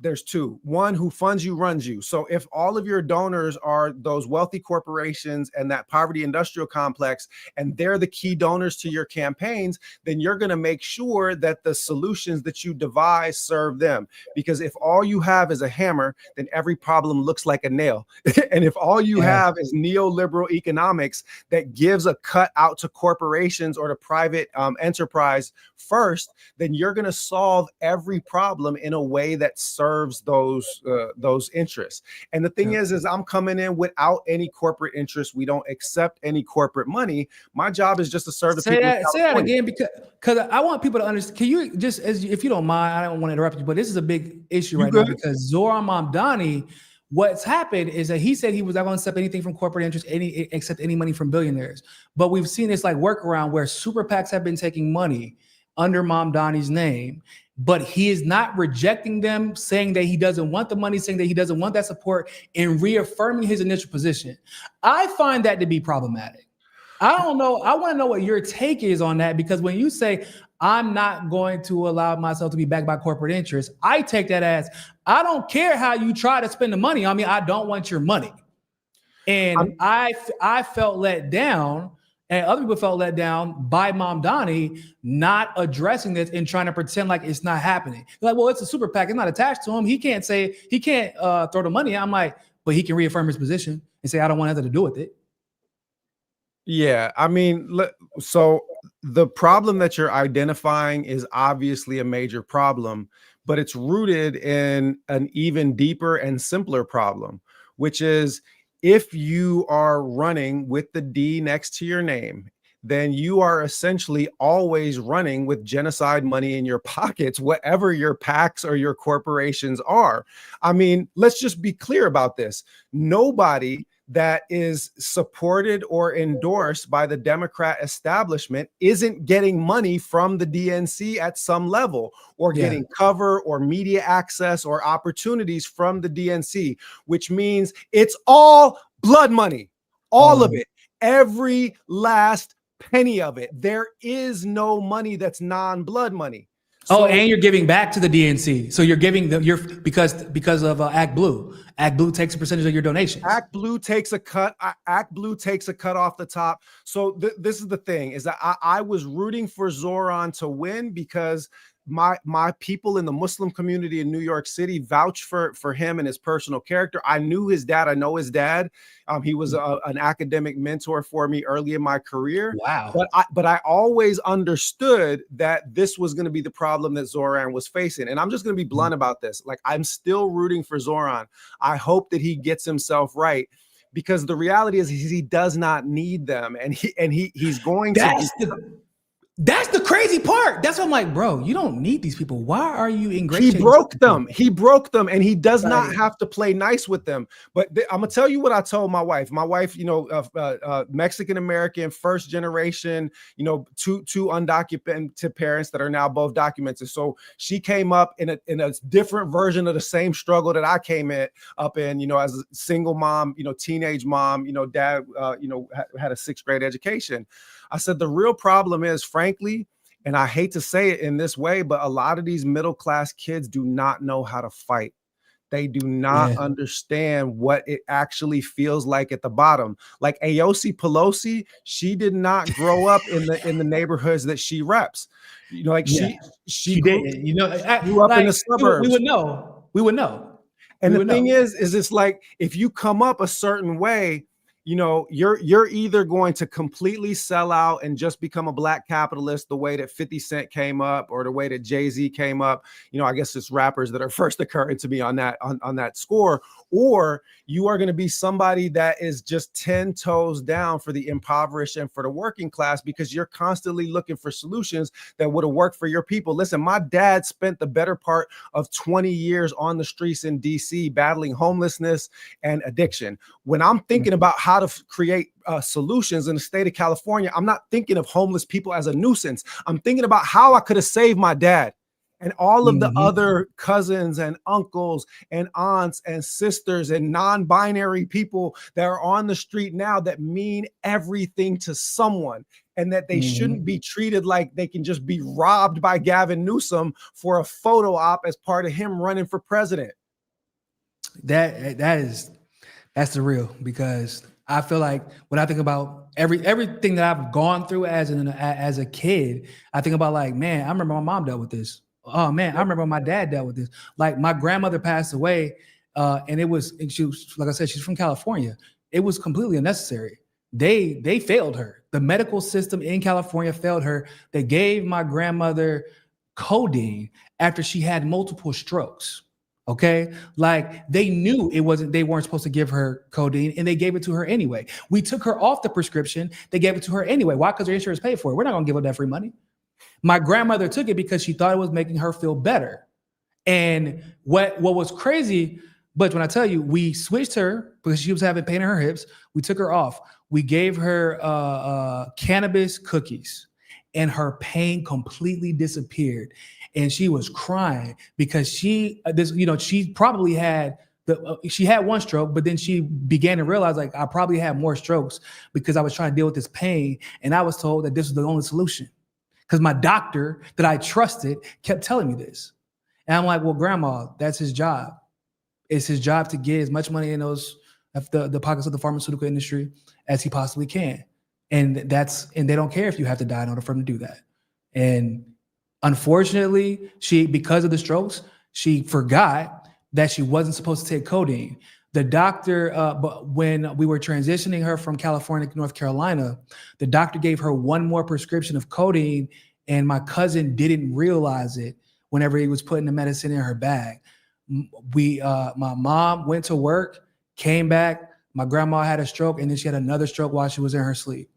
Speaker 2: there's two. One, who funds you runs you. So if all of your donors are those wealthy corporations and that poverty industrial complex, and they're the key donors to your campaigns, then you're going to make sure that the solutions that you devise serve them. Because if all you have is a hammer, then every problem looks like a nail. And if all you have is neoliberal economics that gives a cut out to corporations or to private enterprise first, then you're going to solve every problem in a way that serves those interests. And the thing is I'm coming in without any corporate interest. We don't accept any corporate money. My job is just to serve the people.
Speaker 1: Say that again, because I want people to understand. Can you just, if you don't mind, I don't want to interrupt you, but this is a big issue right now, because Zoran Mamdani, what's happened is that he said he was not going to accept anything from corporate interest, except any money from billionaires. But we've seen this like workaround where super PACs have been taking money under Mamdani's name, but he is not rejecting them, saying that he doesn't want the money, saying that he doesn't want that support, and reaffirming his initial position. I find that to be problematic. I don't know. I want to know what your take is on that, because when you say, I'm not going to allow myself to be backed by corporate interests, I take that as, I don't care how you try to spend the money on me. I don't want your money. And I felt let down, and other people felt let down by Mamdani not addressing this and trying to pretend like it's not happening. They're like, well, it's a super PAC. It's not attached to him. He can't throw the money. I'm like, but he can reaffirm his position and say, I don't want anything to do with it.
Speaker 2: Yeah, I mean, so the problem that you're identifying is obviously a major problem, but it's rooted in an even deeper and simpler problem, which is, if you are running with the D next to your name, then you are essentially always running with genocide money in your pockets, whatever your PACs or your corporations are. I mean, let's just be clear about this. Nobody that is supported or endorsed by the Democrat establishment isn't getting money from the DNC at some level, or getting cover or media access or opportunities from the DNC, which means it's all blood money, all of it, every last penny of it. There is no money that's non-blood money.
Speaker 1: So, and you're giving back to the DNC. So you're giving because of Act Blue. Act Blue takes a percentage of your donations.
Speaker 2: Act Blue takes a cut. Act Blue takes a cut off the top. So this is the thing, is that I was rooting for Zoran to win because my people in the Muslim community in New York City vouch for him and his personal character. I knew his dad. I know his dad. He was an academic mentor for me early in my career.
Speaker 1: Wow.
Speaker 2: But I always understood that this was going to be the problem that Zoran was facing. And I'm just going to be blunt about this. Like, I'm still rooting for Zoran. I hope that he gets himself right, because the reality is he does not need them. And he's going to.
Speaker 1: That's the crazy part. That's what I'm like, bro, you don't need these people. Why are you ingratiating?
Speaker 2: He broke them. He broke them, and he does not have to play nice with them. But I'm gonna tell you what I told my wife. My wife, you know, Mexican American, first generation, you know, two undocumented parents that are now both documented. So she came up in a different version of the same struggle that I came up in, you know, as a single mom, you know, teenage mom, you know, dad, you know, had a 6th grade education. I said the real problem is, frankly, and I hate to say it in this way, but a lot of these middle-class kids do not know how to fight. They do not understand what it actually feels like at the bottom. Like Aosi Pelosi, she did not grow up in the neighborhoods that she reps. You know, like she
Speaker 1: didn't. You know,
Speaker 2: grew up in the suburbs.
Speaker 1: We would know. We would know.
Speaker 2: And the thing is it's like if you come up a certain way, you know, you're either going to completely sell out and just become a black capitalist the way that 50 Cent came up or the way that Jay-Z came up. You know, I guess it's rappers that are first occurring to me on that score, or you are going to be somebody that is just 10 toes down for the impoverished and for the working class because you're constantly looking for solutions that would have worked for your people. Listen, my dad spent the better part of 20 years on the streets in DC battling homelessness and addiction. When I'm thinking about how to create solutions in the state of California, I'm not thinking of homeless people as a nuisance. I'm thinking about how I could have saved my dad and all of the other cousins and uncles and aunts and sisters and non-binary people that are on the street now that mean everything to someone, and that they shouldn't be treated like they can just be robbed by Gavin Newsom for a photo op as part of him running for president.
Speaker 1: That's the real, because I feel like when I think about everything that I've gone through as a kid, I think about like, man, I remember my mom dealt with this. Oh man, I remember my dad dealt with this. Like my grandmother passed away, and she was, like I said, she's from California. It was completely unnecessary. They failed her. The medical system in California failed her. They gave my grandmother codeine after she had multiple strokes. Okay, like they knew they weren't supposed to give her codeine, and they gave it to her anyway. We took her off the prescription. They gave it to her anyway. Why? Because her insurance paid for it. We're not gonna give her that free money. My grandmother took it because she thought it was making her feel better. And what was crazy, but when I tell you, we switched her because she was having pain in her hips. We took her off. We gave her cannabis cookies, and her pain completely disappeared. And she was crying because she probably had she had one stroke, but then she began to realize like I probably had more strokes because I was trying to deal with this pain. And I was told that this was the only solution because my doctor that I trusted kept telling me this. And I'm like, well, grandma, that's his job. It's his job to get as much money in the pockets of the pharmaceutical industry as he possibly can. And they don't care if you have to die in order for him to do that. And unfortunately, because of the strokes, she forgot that she wasn't supposed to take codeine. The doctor, but when we were transitioning her from California to North Carolina, the doctor gave her one more prescription of codeine, and my cousin didn't realize it whenever he was putting the medicine in her bag. My mom went to work, came back, my grandma had a stroke, and then she had another stroke while she was in her sleep,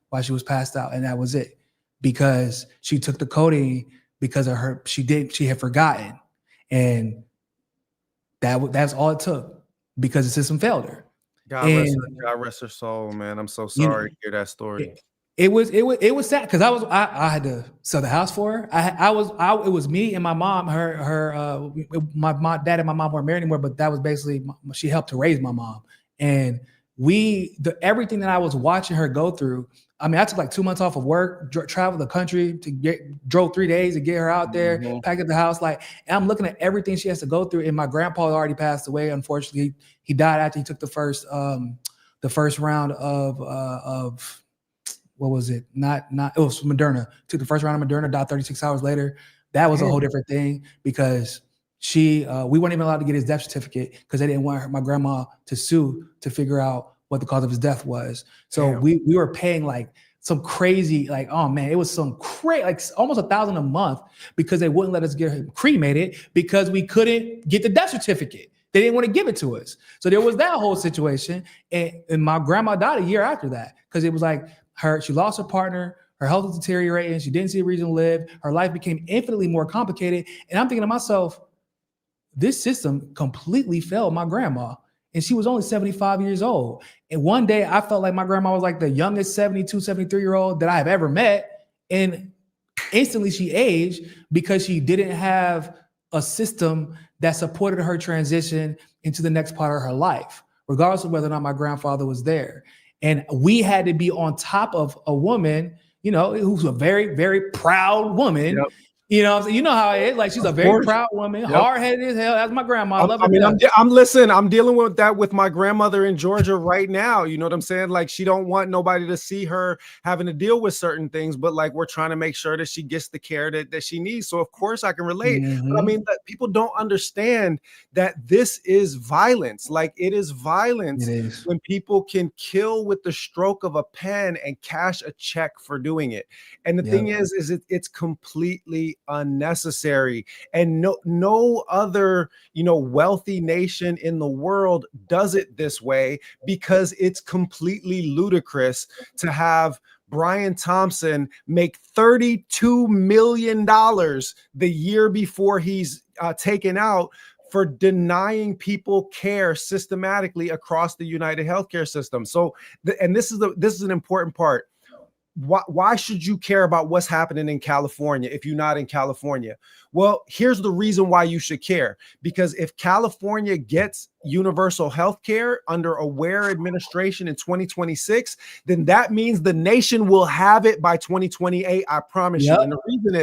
Speaker 1: while she was passed out, and that was it. Because she took the codeine because of her, she had forgotten. And that's all it took because the system failed her.
Speaker 2: God rest her soul, man. I'm so sorry to hear that story.
Speaker 1: It was sad because I had to sell the house for her. It was me and my mom. My dad and my mom weren't married anymore, but that was basically she helped to raise my mom. And everything that I was watching her go through. I mean, I took like 2 months off of work, traveled the country drove 3 days to get her out there, packed up the house. Like, and I'm looking at everything she has to go through. And my grandpa already passed away. Unfortunately, he died after he took the first round of what was it? It was Moderna. Took the first round of Moderna, died 36 hours later. That was a whole different thing because we weren't even allowed to get his death certificate because they didn't want my grandma to sue to figure out what the cause of his death was. So we were paying like some crazy, like, oh man, it was some crazy, like almost $1,000 a month because they wouldn't let us get him cremated because we couldn't get the death certificate. They didn't want to give it to us. So there was that whole situation. And my grandma died a year after that because it was like she lost her partner, Her health was deteriorating. She didn't see a reason to live. Her life became infinitely more complicated. And I'm thinking to myself, this system completely failed my grandma. And she was only 75 years old. And one day I felt like my grandma was like the youngest 72, 73-year-old that I have ever met. And instantly she aged because she didn't have a system that supported her transition into the next part of her life, regardless of whether or not my grandfather was there. And we had to be on top of a woman, you know, who's a very, very proud woman.
Speaker 2: Yep.
Speaker 1: You know how it is. Like, she's a very proud woman, hard-headed as hell. That's my grandma. I love her.
Speaker 2: I'm dealing with that with my grandmother in Georgia right now. You know what I'm saying? Like, she don't want nobody to see her having to deal with certain things, but like, we're trying to make sure that she gets the care that she needs. So of course I can relate. But I mean, people don't understand that this is violence. Like, it is violence when people can kill with the stroke of a pen and cash a check for doing it. And the thing is it's completely unnecessary, and no other, you know, wealthy nation in the world does it this way, because it's completely ludicrous to have Brian Thompson make $32 million the year before he's taken out for denying people care systematically across the United Healthcare system. So, and this is an important part. Why should you care about what's happening in California if you're not in California? Well, here's the reason why you should care. Because if California gets universal health care under a Ware administration in 2026, then that means the nation will have it by 2028. I promise you. And the reason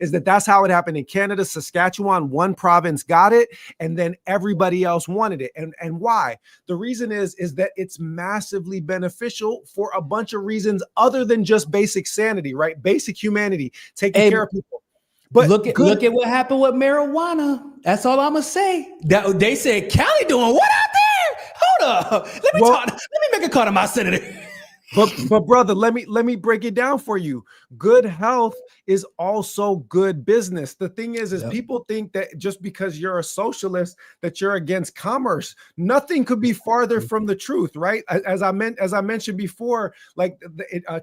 Speaker 2: is that that's how it happened in Canada. Saskatchewan, one province got it, and then everybody else wanted it. And why? The reason is that it's massively beneficial for a bunch of reasons other than just basic sanity, right? Basic humanity, taking care of people. But
Speaker 1: look at what happened with marijuana. That's all I'm gonna say. They said Cali doing what out there? Hold up. Let me make a call to my senator.
Speaker 2: But brother, let me break it down for you. Good health is also good business. The thing is people think that just because you're a socialist that you're against commerce. Nothing could be farther from the truth, right? As I mentioned before, like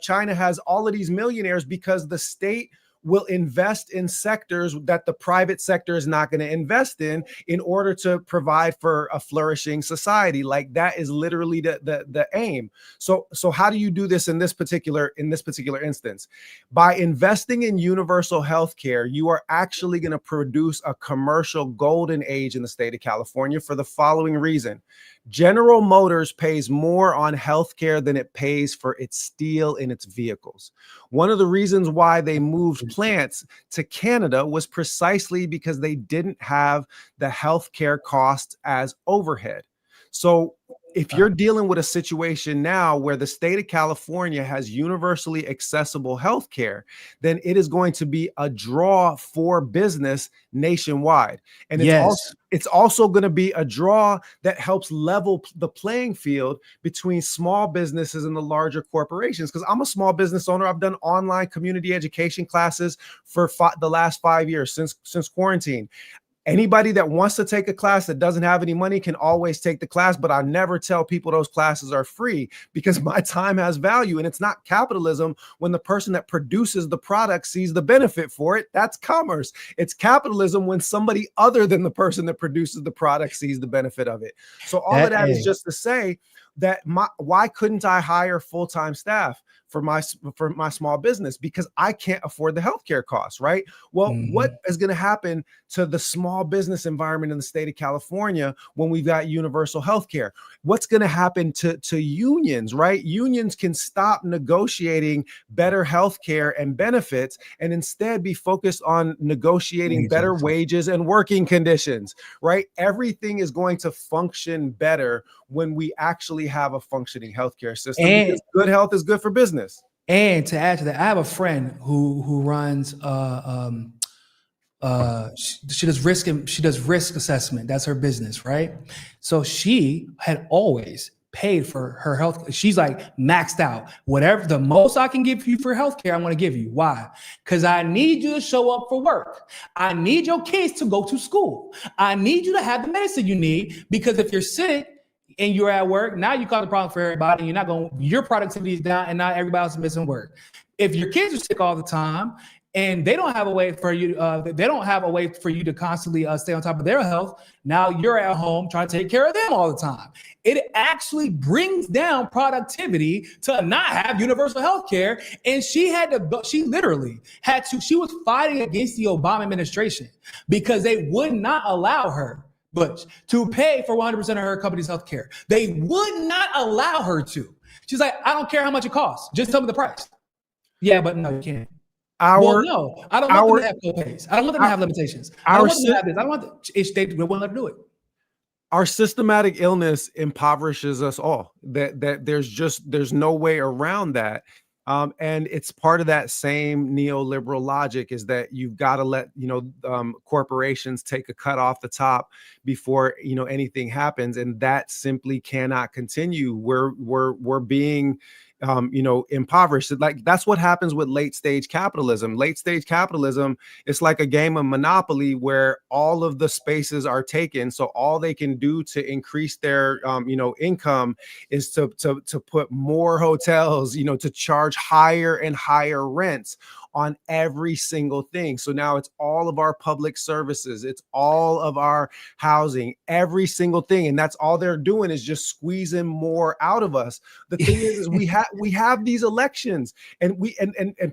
Speaker 2: China has all of these millionaires because the state will invest in sectors that the private sector is not going to invest in order to provide for a flourishing society. Like, that is literally the aim. So how do you do this in this particular instance? By investing in universal health care, you are actually going to produce a commercial golden age in the state of California for the following reason. General Motors pays more on healthcare than it pays for its steel in its vehicles. One of the reasons why they moved plants to Canada was precisely because they didn't have the healthcare costs as overhead. So if you're dealing with a situation now where the state of California has universally accessible healthcare, then it is going to be a draw for business nationwide. And it's also going to be a draw that helps level the playing field between small businesses and the larger corporations. Because I'm a small business owner. I've done online community education classes for the last 5 years since quarantine. Anybody that wants to take a class that doesn't have any money can always take the class, but I never tell people those classes are free because my time has value. And it's not capitalism when the person that produces the product sees the benefit for it. That's commerce. It's capitalism when somebody other than the person that produces the product sees the benefit of it. So all of that is just to say that why couldn't I hire full-time staff for my small business? Because I can't afford the healthcare costs, right? Well, what is going to happen to the small business environment in the state of California when we've got universal healthcare? What's going to happen to unions, right? Unions can stop negotiating better healthcare and benefits and instead be focused on negotiating better wages and working conditions, right? Everything is going to function better when we actually have a functioning healthcare system, because good health is good for business.
Speaker 1: And to add to that, I have a friend who runs she does risk assessment. That's her business, right? So she had always paid for her health. She's like maxed out. Whatever the most I can give you for healthcare, I'm going to give you. Why? Because I need you to show up for work. I need your kids to go to school. I need you to have the medicine you need, because if you're sick and you're at work, now you cause a problem for everybody. Your productivity is down, and now everybody else is missing work. If your kids are sick all the time and they don't have a way for you, to constantly stay on top of their health, now you're at home trying to take care of them all the time. It actually brings down productivity to not have universal health care. And she literally she was fighting against the Obama administration because they would not allow her, Butch, to pay for 100% of her company's health care. They would not allow her to. She's like, I don't care how much it costs. Just tell me the price. Yeah, but no, you can't. No, I don't want them to have co-pays. I don't want them to have limitations. I don't want them to have this. I don't want they won't let them do it.
Speaker 2: Our systematic illness impoverishes us all. That there's no way around that. And it's part of that same neoliberal logic is that you've got to let, corporations take a cut off the top before, anything happens. And that simply cannot continue. We're being, impoverished. Like that's what happens with late stage capitalism. Late stage capitalism, it's like a game of Monopoly where all of the spaces are taken. So all they can do to increase their, income is to put more hotels, to charge higher and higher rents on every single thing. So now it's all of our public services. It's all of our housing, every single thing. And that's all they're doing is just squeezing more out of us. The thing is we have these elections and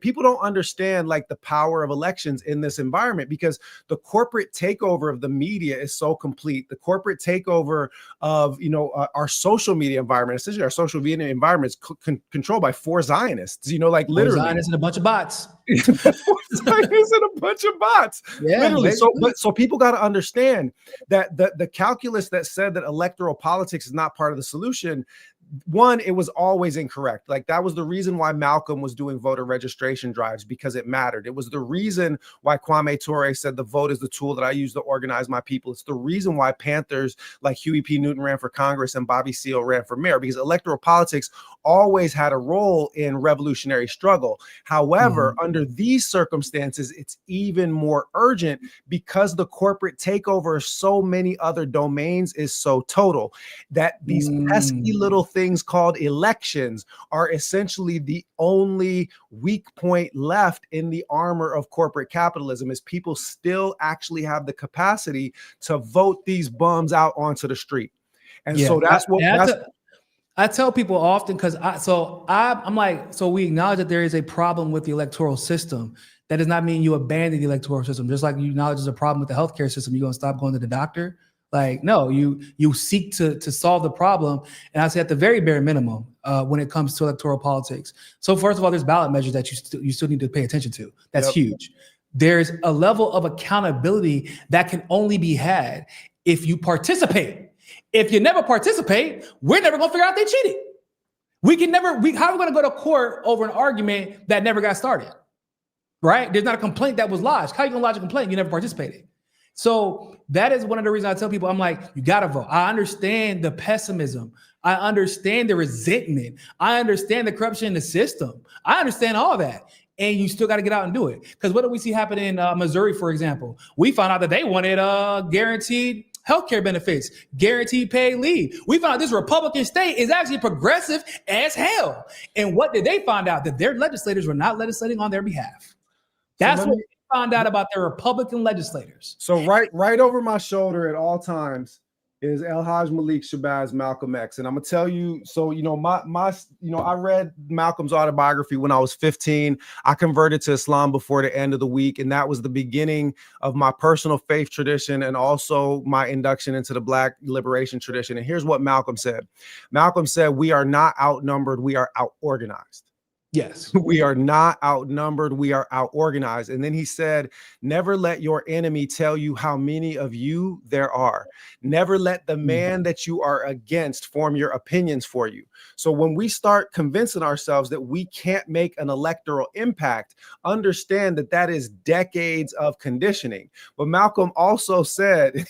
Speaker 2: people don't understand like the power of elections in this environment because the corporate takeover of the media is so complete. The corporate takeover of, our social media environment, essentially our social media environment is controlled by 4 Zionists, like literally.
Speaker 1: 4 Zionists and a bunch of bots.
Speaker 2: And a bunch of bots. Yeah, literally. So people got to understand that the calculus that said that electoral politics is not part of the solution. One, it was always incorrect. Like that was the reason why Malcolm was doing voter registration drives because it mattered. It was the reason why Kwame Ture said the vote is the tool that I use to organize my people. It's the reason why Panthers like Huey P. Newton ran for Congress and Bobby Seale ran for mayor because electoral politics always had a role in revolutionary struggle. However, under these circumstances, it's even more urgent because the corporate takeover of so many other domains is so total that these pesky little things called elections are essentially the only weak point left in the armor of corporate capitalism is people still actually have the capacity to vote these bums out onto the street. And so that's what
Speaker 1: I tell people often because I'm like, so we acknowledge that there is a problem with the electoral system. That does not mean you abandon the electoral system. Just like you acknowledge there's a problem with the healthcare system, you're gonna stop going to the doctor. Like, no, you seek to solve the problem. And I say at the very bare minimum, when it comes to electoral politics. So first of all, there's ballot measures that you still need to pay attention to. That's huge. There's a level of accountability that can only be had if you participate. If you never participate, we're never gonna figure out they cheated. How are we gonna go to court over an argument that never got started? Right? There's not a complaint that was lodged. How are you gonna lodge a complaint? You never participated. So that is one of the reasons I tell people, I'm like, you gotta vote. I understand the pessimism. I understand the resentment. I understand the corruption in the system. I understand all that. And you still got to get out and do it. Because what do we see happen in Missouri, for example? We found out that they wanted guaranteed healthcare benefits, guaranteed paid leave. We found out this Republican state is actually progressive as hell. And what did they find out? That their legislators were not legislating on their behalf. That's what we found out about their Republican legislators.
Speaker 2: So right over my shoulder at all times is El Haj Malik Shabazz Malcolm X. And I'm gonna tell you, so I read Malcolm's autobiography when I was 15. I converted to Islam before the end of the week, and that was the beginning of my personal faith tradition and also my induction into the Black liberation tradition. And here's what Malcolm said. Malcolm said, "We are not outnumbered, we are out-organized."
Speaker 1: Yes.
Speaker 2: We are not outnumbered. We are out-organized. And then he said, "Never let your enemy tell you how many of you there are. Never let the man that you are against form your opinions for you." So when we start convincing ourselves that we can't make an electoral impact, understand that that is decades of conditioning. But Malcolm also said,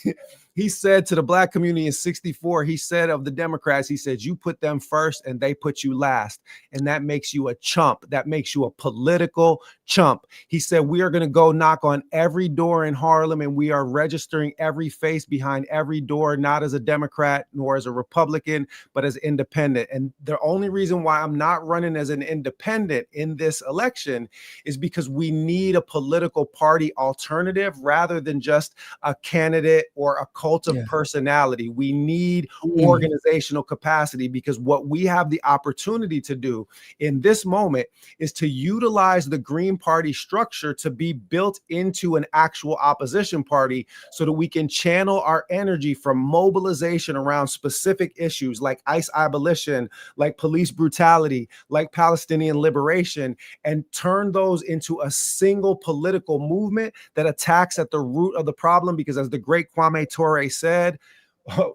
Speaker 2: He said to the black community in 64, he said of the Democrats, he said, you put them first and they put you last. And that makes you a chump. That makes you a political chump. He said, we are going to go knock on every door in Harlem and we are registering every face behind every door, not as a Democrat nor as a Republican, but as independent. And the only reason why I'm not running as an independent in this election is because we need a political party alternative rather than just a candidate or a cult of personality. We need organizational capacity, because what we have the opportunity to do in this moment is to utilize the Green Party structure to be built into an actual opposition party so that we can channel our energy from mobilization around specific issues like ICE abolition, like police brutality, like Palestinian liberation, and turn those into a single political movement that attacks at the root of the problem. Because as the great Kwame Ture said,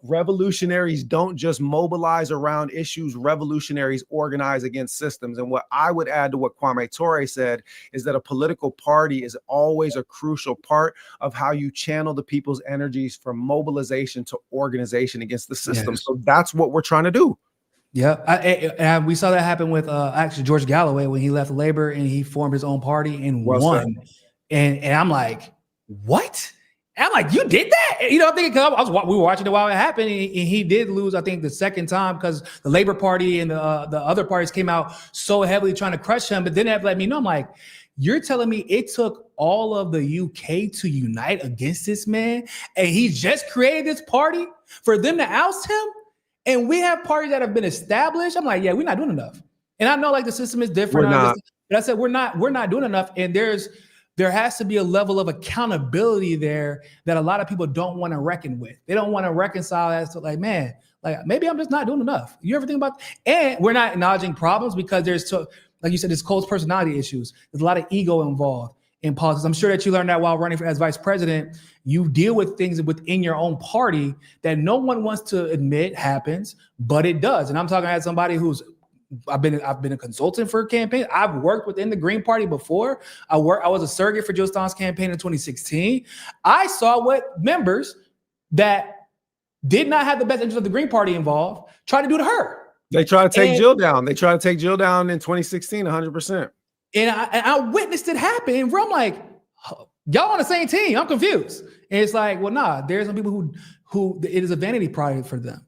Speaker 2: revolutionaries don't just mobilize around issues, revolutionaries organize against systems. And what I would add to what Kwame Ture said is that a political party is always a crucial part of how you channel the people's energies from mobilization to organization against the system. Yes. So that's what we're trying to do.
Speaker 1: Yeah, we saw that happen with actually George Galloway when he left Labor and he formed his own party and won. And I'm like, what? And I'm like, you did that? You know, I'm thinking, because we were watching it while it happened, and he did lose, I think, the second time because the Labor Party and the other parties came out so heavily trying to crush him. But then they have to let me know, I'm like, you're telling me it took all of the UK to unite against this man, and he just created this party for them to oust him? And we have parties that have been established. I'm like, yeah, we're not doing enough. And I know like the system is different. But I said, we're not doing enough. And there has to be a level of accountability there that a lot of people don't want to reckon with. They don't want to reconcile as to like, man, like maybe I'm just not doing enough. You ever think about, and we're not acknowledging problems because there's, like you said, there's close personality issues. There's a lot of ego involved in politics. I'm sure that you learned that while running as vice president. You deal with things within your own party that no one wants to admit happens, but it does. And I'm talking as somebody who's I've been a consultant for a campaign. I've worked within the Green Party before. I was a surrogate for Jill Stein's campaign in 2016. I saw what members that did not have the best interest of the Green Party involved try to do to her.
Speaker 2: They try to take Jill down. They tried to take Jill down in 2016, 100%.
Speaker 1: And I witnessed it happen. And I'm like, y'all on the same team. I'm confused. And it's like, well, nah, there's some people who it is a vanity project for them.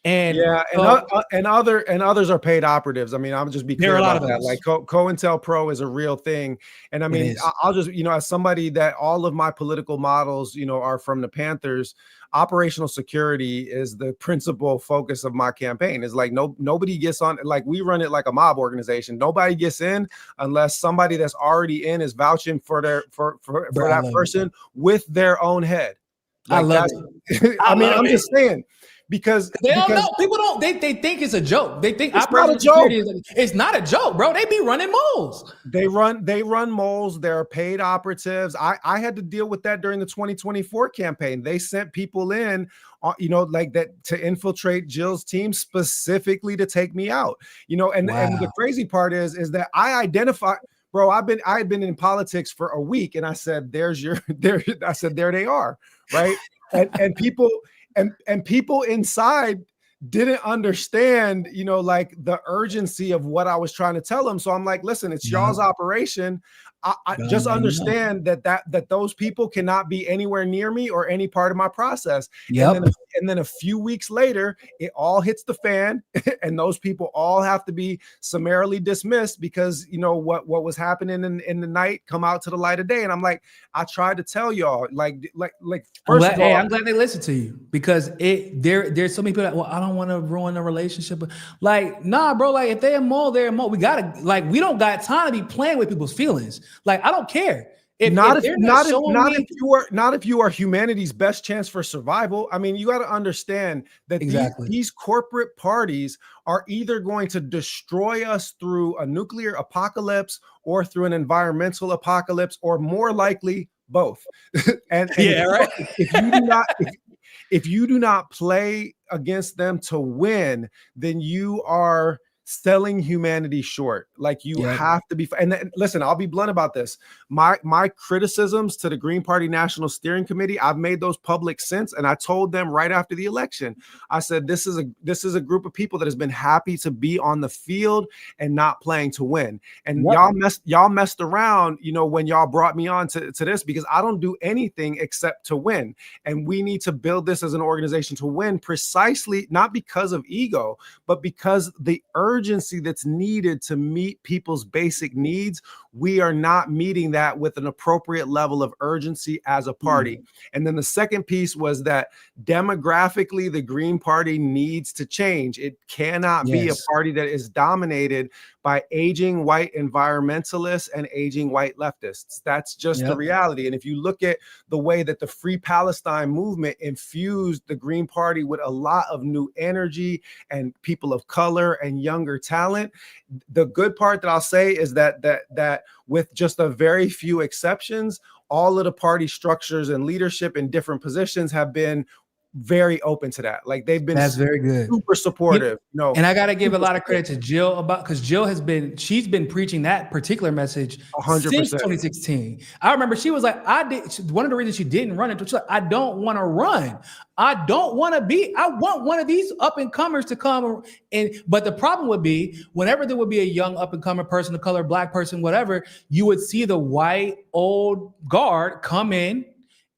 Speaker 1: And and others are paid operatives. I mean, I'll just be clear about that. Like COINTELPRO is a real thing. And I mean, I'll just, as somebody that all of my political models, are from the Panthers, operational security is the principal focus of my campaign. Is like nobody gets on, like we run it like a mob organization. Nobody gets in unless somebody that's already in is vouching for that person with their own head. Like, I love it. I'm just saying. Because they don't know. People don't. They think it's a joke. They think
Speaker 2: it's not a joke.
Speaker 1: It's not a joke, bro. They be running moles.
Speaker 2: They run moles. They're paid operatives. I had to deal with that during the 2024 campaign. They sent people in, like that to infiltrate Jill's team specifically to take me out. And the crazy part is that I identify. Bro, I had been in politics for a week, and I said, there they are, right? and people. And people inside didn't understand, like the urgency of what I was trying to tell them. So I'm like, listen, it's y'all's operation. I just understand that those people cannot be anywhere near me or any part of my process. And then a few weeks later, it all hits the fan, and those people all have to be summarily dismissed because what was happening in the night come out to the light of day. And I'm like, I tried to tell y'all, like first of all,
Speaker 1: I'm glad they listened to you, because there's so many people that, well, I don't want to ruin the relationship. But like, nah, bro, like if they're a mole, they're a mole. We don't got time to be playing with people's feelings. Like, I don't care. Not if you are humanity's best chance for survival. I mean, you got to understand that these corporate parties are either going to destroy us through a nuclear apocalypse or through an environmental apocalypse, or more likely both. If you do not play against them to win, then you are
Speaker 2: selling humanity short. Like you have to be, and listen, I'll be blunt about this. My criticisms to the Green Party National Steering Committee, I've made those public since, and I told them right after the election, I said, this is a group of people that has been happy to be on the field and not playing to win. And y'all messed around, you know, when y'all brought me on to this, because I don't do anything except to win. And we need to build this as an organization to win, precisely not because of ego, but because the urgency that's needed to meet people's basic needs, we are not meeting that with an appropriate level of urgency as a party. And then the second piece was that demographically, the Green Party needs to change. It cannot be a party that is dominated by aging white environmentalists and aging white leftists. That's just the reality. And if you look at the way that the Free Palestine movement infused the Green Party with a lot of new energy and people of color and younger talent, the good part that I'll say is that with just a very few exceptions, all of the party structures and leadership in different positions have been very open to that. Like they've been
Speaker 1: very good,
Speaker 2: super supportive.
Speaker 1: And I got to give a lot of credit to Jill because Jill she's been preaching that particular message
Speaker 2: 100%.
Speaker 1: Since 2016. I remember she was like, one of the reasons she didn't run it, she's like, I don't want to run. I want one of these up and comers to come but the problem would be whenever there would be a young up and comer person of color, black person, whatever, you would see the white old guard come in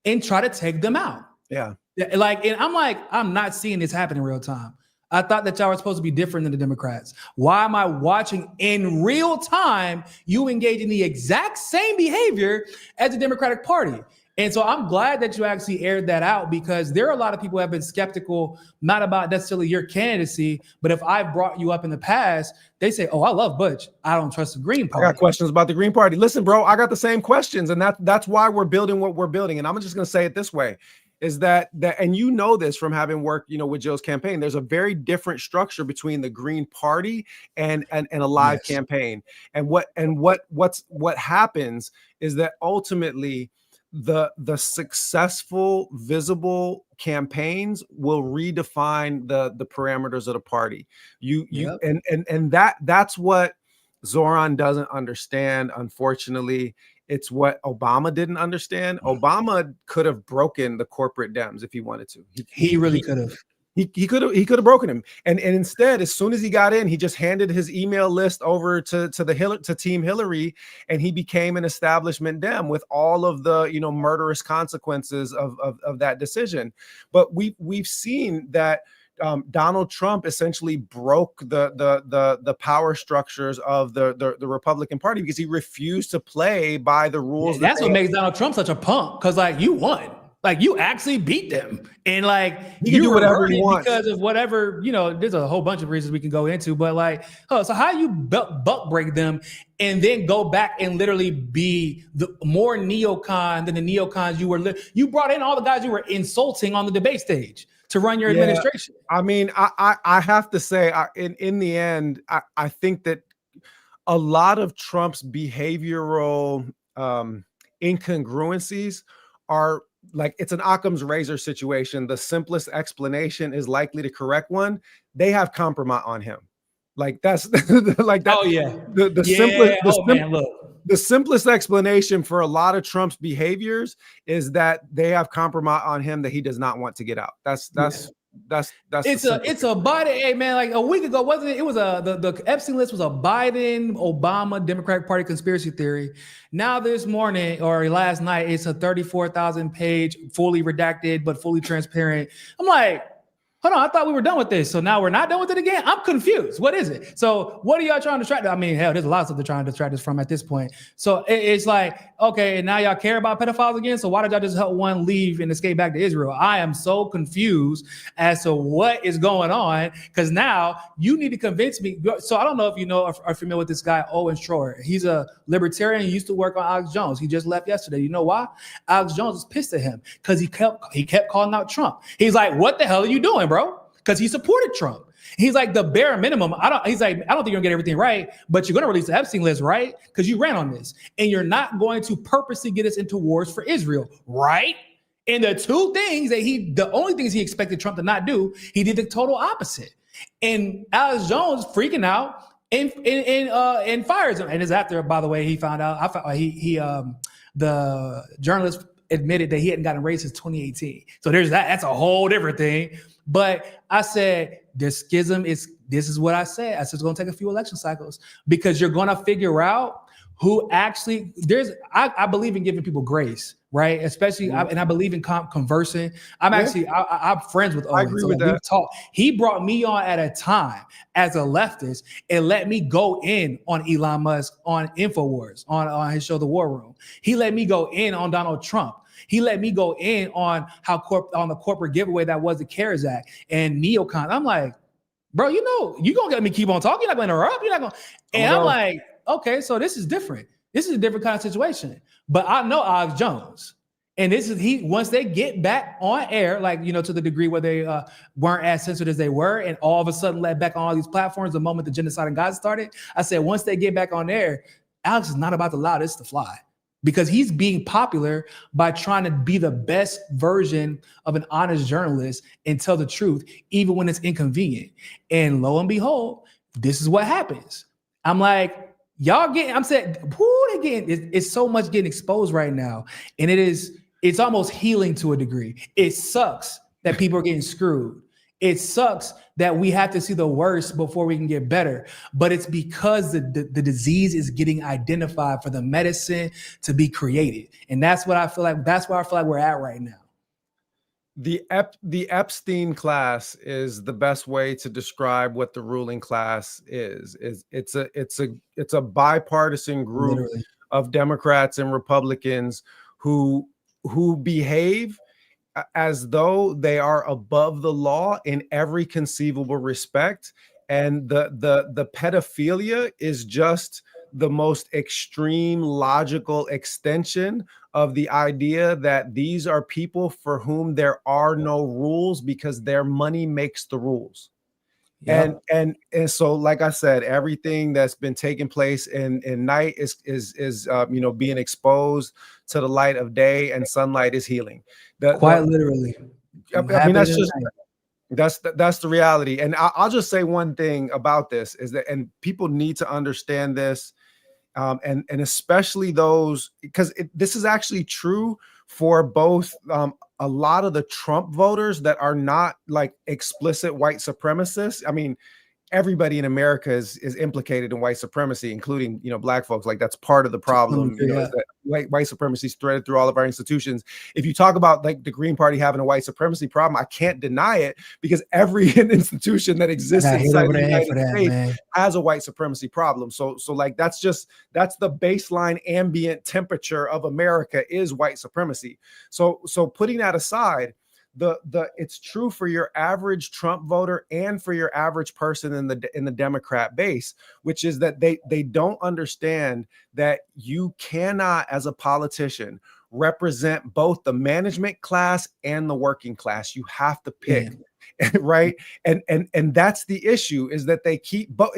Speaker 1: and try to take them out. And I'm not seeing this happen in real time. I thought that y'all were supposed to be different than the Democrats. Why am I watching in real time you engage in the exact same behavior as the Democratic Party? And so I'm glad that you actually aired that out, because there are a lot of people who have been skeptical, not about necessarily your candidacy, but if I've brought you up in the past, they say, oh, I love Butch. I don't trust the Green Party.
Speaker 2: I got questions about the Green Party. Listen, bro, I got the same questions. And that's why we're building what we're building. And I'm just going to say it this way. Is that and you know this from having worked, you know, with Jill's campaign, there's a very different structure between the Green Party and a live campaign. And what happens is that ultimately the successful, visible campaigns will redefine the parameters of the party. That's what Zoran doesn't understand, unfortunately. It's what Obama didn't understand. Obama could have broken the corporate Dems if he wanted to.
Speaker 1: He really could have.
Speaker 2: He could have broken him. And instead, as soon as he got in, he just handed his email list over to Team Hillary, and he became an establishment Dem with all of the, you know, murderous consequences of that decision. But we've seen that Donald Trump essentially broke the power structures of the Republican Party because he refused to play by the rules.
Speaker 1: That's what makes Donald Trump such a punk, because like you won. Like you actually beat them, and like
Speaker 2: you can do whatever you want
Speaker 1: because of whatever, you know. There's a whole bunch of reasons we can go into, but like, so how you buck break them and then go back and literally be the more neocon than the neocons you brought in all the guys you were insulting on the debate stage to run your administration.
Speaker 2: I mean, I have to say, in the end, I think that a lot of Trump's behavioral incongruencies are like, it's an Occam's razor situation. The simplest explanation is likely the correct one. They have compromise on him. Like that's like that.
Speaker 1: Oh yeah.
Speaker 2: The simplest explanation for a lot of Trump's behaviors is that they have compromise on him that he does not want to get out. That's it's
Speaker 1: a Biden. Hey man, like a week ago, wasn't it? It was the Epstein list was a Biden Obama Democratic Party conspiracy theory. Now this morning or last night, it's a 34,000 page, fully redacted but fully transparent. I'm like, hold on, I thought we were done with this. So now we're not done with it again? I'm confused. What is it? So what are y'all trying to distract? I mean, hell, there's a lot of stuff they're trying to distract us from at this point. So it's like, okay, and now y'all care about pedophiles again? So why did y'all just help one leave and escape back to Israel? I am so confused as to what is going on, because now you need to convince me. So I don't know if you know or are familiar with this guy, Owen Schroyer. He's a libertarian. He used to work on Alex Jones. He just left yesterday. You know why? Alex Jones was pissed at him because he kept calling out Trump. He's like, what the hell are you doing, bro? Because he supported Trump. He's like, the bare minimum. I don't think you're gonna get everything right, but you're gonna release the Epstein list, right? Because you ran on this, and you're not going to purposely get us into wars for Israel, right? And the only things he expected Trump to not do, he did the total opposite. And Alex Jones freaking out and fires him. And it's after, by the way, he found out. The journalist admitted that he hadn't gotten raised since 2018. So there's that. That's a whole different thing. But I said the schism is. This is what I said. I said it's going to take a few election cycles because you're going to figure out who actually I believe in giving people grace, right? Especially, and I believe in conversing. I'm friends with Owen.
Speaker 2: I agree with that.
Speaker 1: We've talked. He brought me on at a time as a leftist and let me go in on Elon Musk on InfoWars, on his show, The War Room. He let me go in on Donald Trump. He let me go in on on the corporate giveaway that was the CARES Act and neocon. I'm like, bro, you going to let me keep on talking. You're not going to interrupt. You're not going to. And I'm like, okay, so this is different. This is a different kind of situation. But I know Alex Jones. And this is once they get back on air, like, to the degree where they weren't as censored as they were, and all of a sudden let back on all these platforms the moment the genocide in Gaza started, I said, once they get back on air, Alex is not about to allow this to fly. Because he's being popular by trying to be the best version of an honest journalist and tell the truth, even when it's inconvenient. And lo and behold, this is what happens. I'm like, I'm saying, it's so much getting exposed right now. And it's almost healing to a degree. It sucks that people are getting screwed. It sucks that we have to see the worst before we can get better. But it's because the disease is getting identified for the medicine to be created. And that's what I feel like. That's where I feel like we're at right now.
Speaker 2: The Epstein class is the best way to describe what the ruling class is. It's a bipartisan group Literally. Of Democrats and Republicans who behave as though they are above the law in every conceivable respect. And the pedophilia is just the most extreme logical extension of the idea that these are people for whom there are no rules because their money makes the rules. Yep. And so, like I said, everything that's been taking place in night is being exposed to the light of day, and sunlight is healing.
Speaker 1: Literally.
Speaker 2: I mean, that's the reality. And I'll just say one thing about this is that, and people need to understand this, and especially those, because this is actually true for both a lot of the Trump voters that are not like explicit white supremacists. I mean, everybody in America is implicated in white supremacy, including, Black folks. Like, that's part of the problem. Is that white supremacy is threaded through all of our institutions. If you talk about like the Green Party having a white supremacy problem, I can't deny it, because every institution that exists inside the United States has a white supremacy problem. So like that's the baseline ambient temperature of America is white supremacy. So putting that aside, it's true for your average Trump voter and for your average person in the Democrat base, which is that they don't understand that you cannot, as a politician, represent both the management class and the working class. You have to pick, right? And that's the issue, is that they keep both.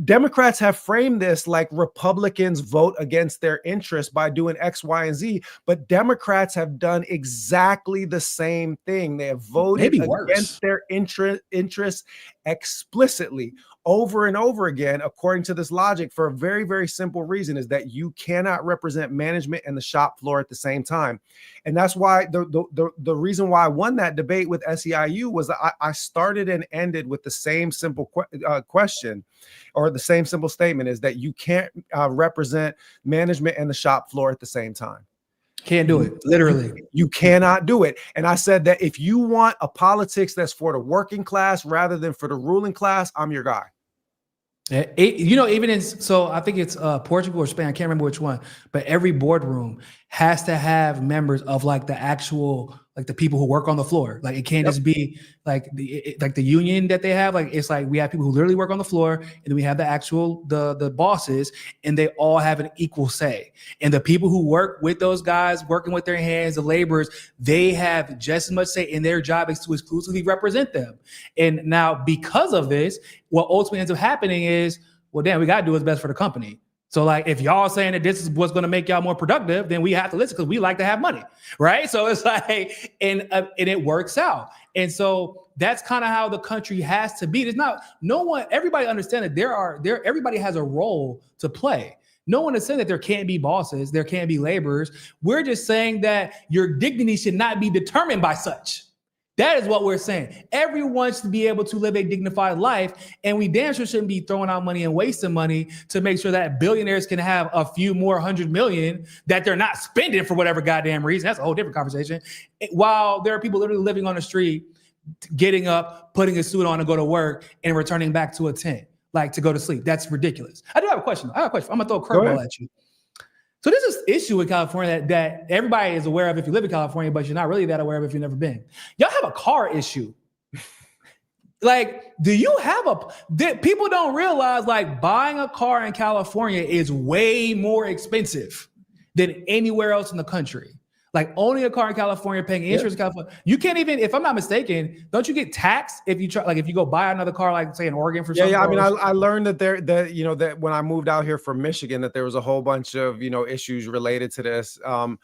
Speaker 2: Democrats have framed this like Republicans vote against their interests by doing X, Y, and Z, but Democrats have done exactly the same thing. They have voted against their interests explicitly over and over again, according to this logic, for a very, very simple reason, is that you cannot represent management and the shop floor at the same time. And that's why the reason why I won that debate with SEIU was that I started and ended with the same simple question, or the same simple statement, is that you can't represent management and the shop floor at the same time.
Speaker 1: Can't do it. Literally.
Speaker 2: You cannot do it. And I said that if you want a politics that's for the working class rather than for the ruling class, I'm your guy.
Speaker 1: Even so I think it's Portugal or Spain, I can't remember which one, but every boardroom has to have members of like the actual, like the people who work on the floor. Like, it can't just be like the union that they have. Like, it's like we have people who literally work on the floor, and then we have the actual the bosses, and they all have an equal say. And the people who work with those guys, working with their hands, the laborers, they have just as much say, in their job is to exclusively represent them. And now, because of this, what ultimately ends up happening is, well, damn, we got to do what's best for the company. So like, if y'all saying that this is what's going to make y'all more productive, then we have to listen, because we like to have money, right? So it's like, and it works out. And so that's kind of how the country has to be. There's not no one, everybody understand that everybody has a role to play. No one is saying that there can't be bosses, there can't be laborers. We're just saying that your dignity should not be determined by such. That is what we're saying. Everyone should be able to live a dignified life, and we damn sure shouldn't be throwing out money and wasting money to make sure that billionaires can have a few more 100 million that they're not spending for whatever goddamn reason. That's a whole different conversation. While there are people literally living on the street, getting up, putting a suit on to go to work, and returning back to a tent, like to go to sleep. That's ridiculous. I do have a question. I'm gonna throw a curveball at you. So there's this issue in California that everybody is aware of if you live in California, but you're not really that aware of if you've never been. Y'all have a car issue. Like, do you have people don't realize like buying a car in California is way more expensive than anywhere else in the country. Like owning a car in California, paying insurance in California. You can't even, if I'm not mistaken, don't you get taxed if you try, like if you go buy another car, like say in Oregon for something?
Speaker 2: Yeah. I mean, I learned that when I moved out here from Michigan, that there was a whole bunch of, issues related to this. I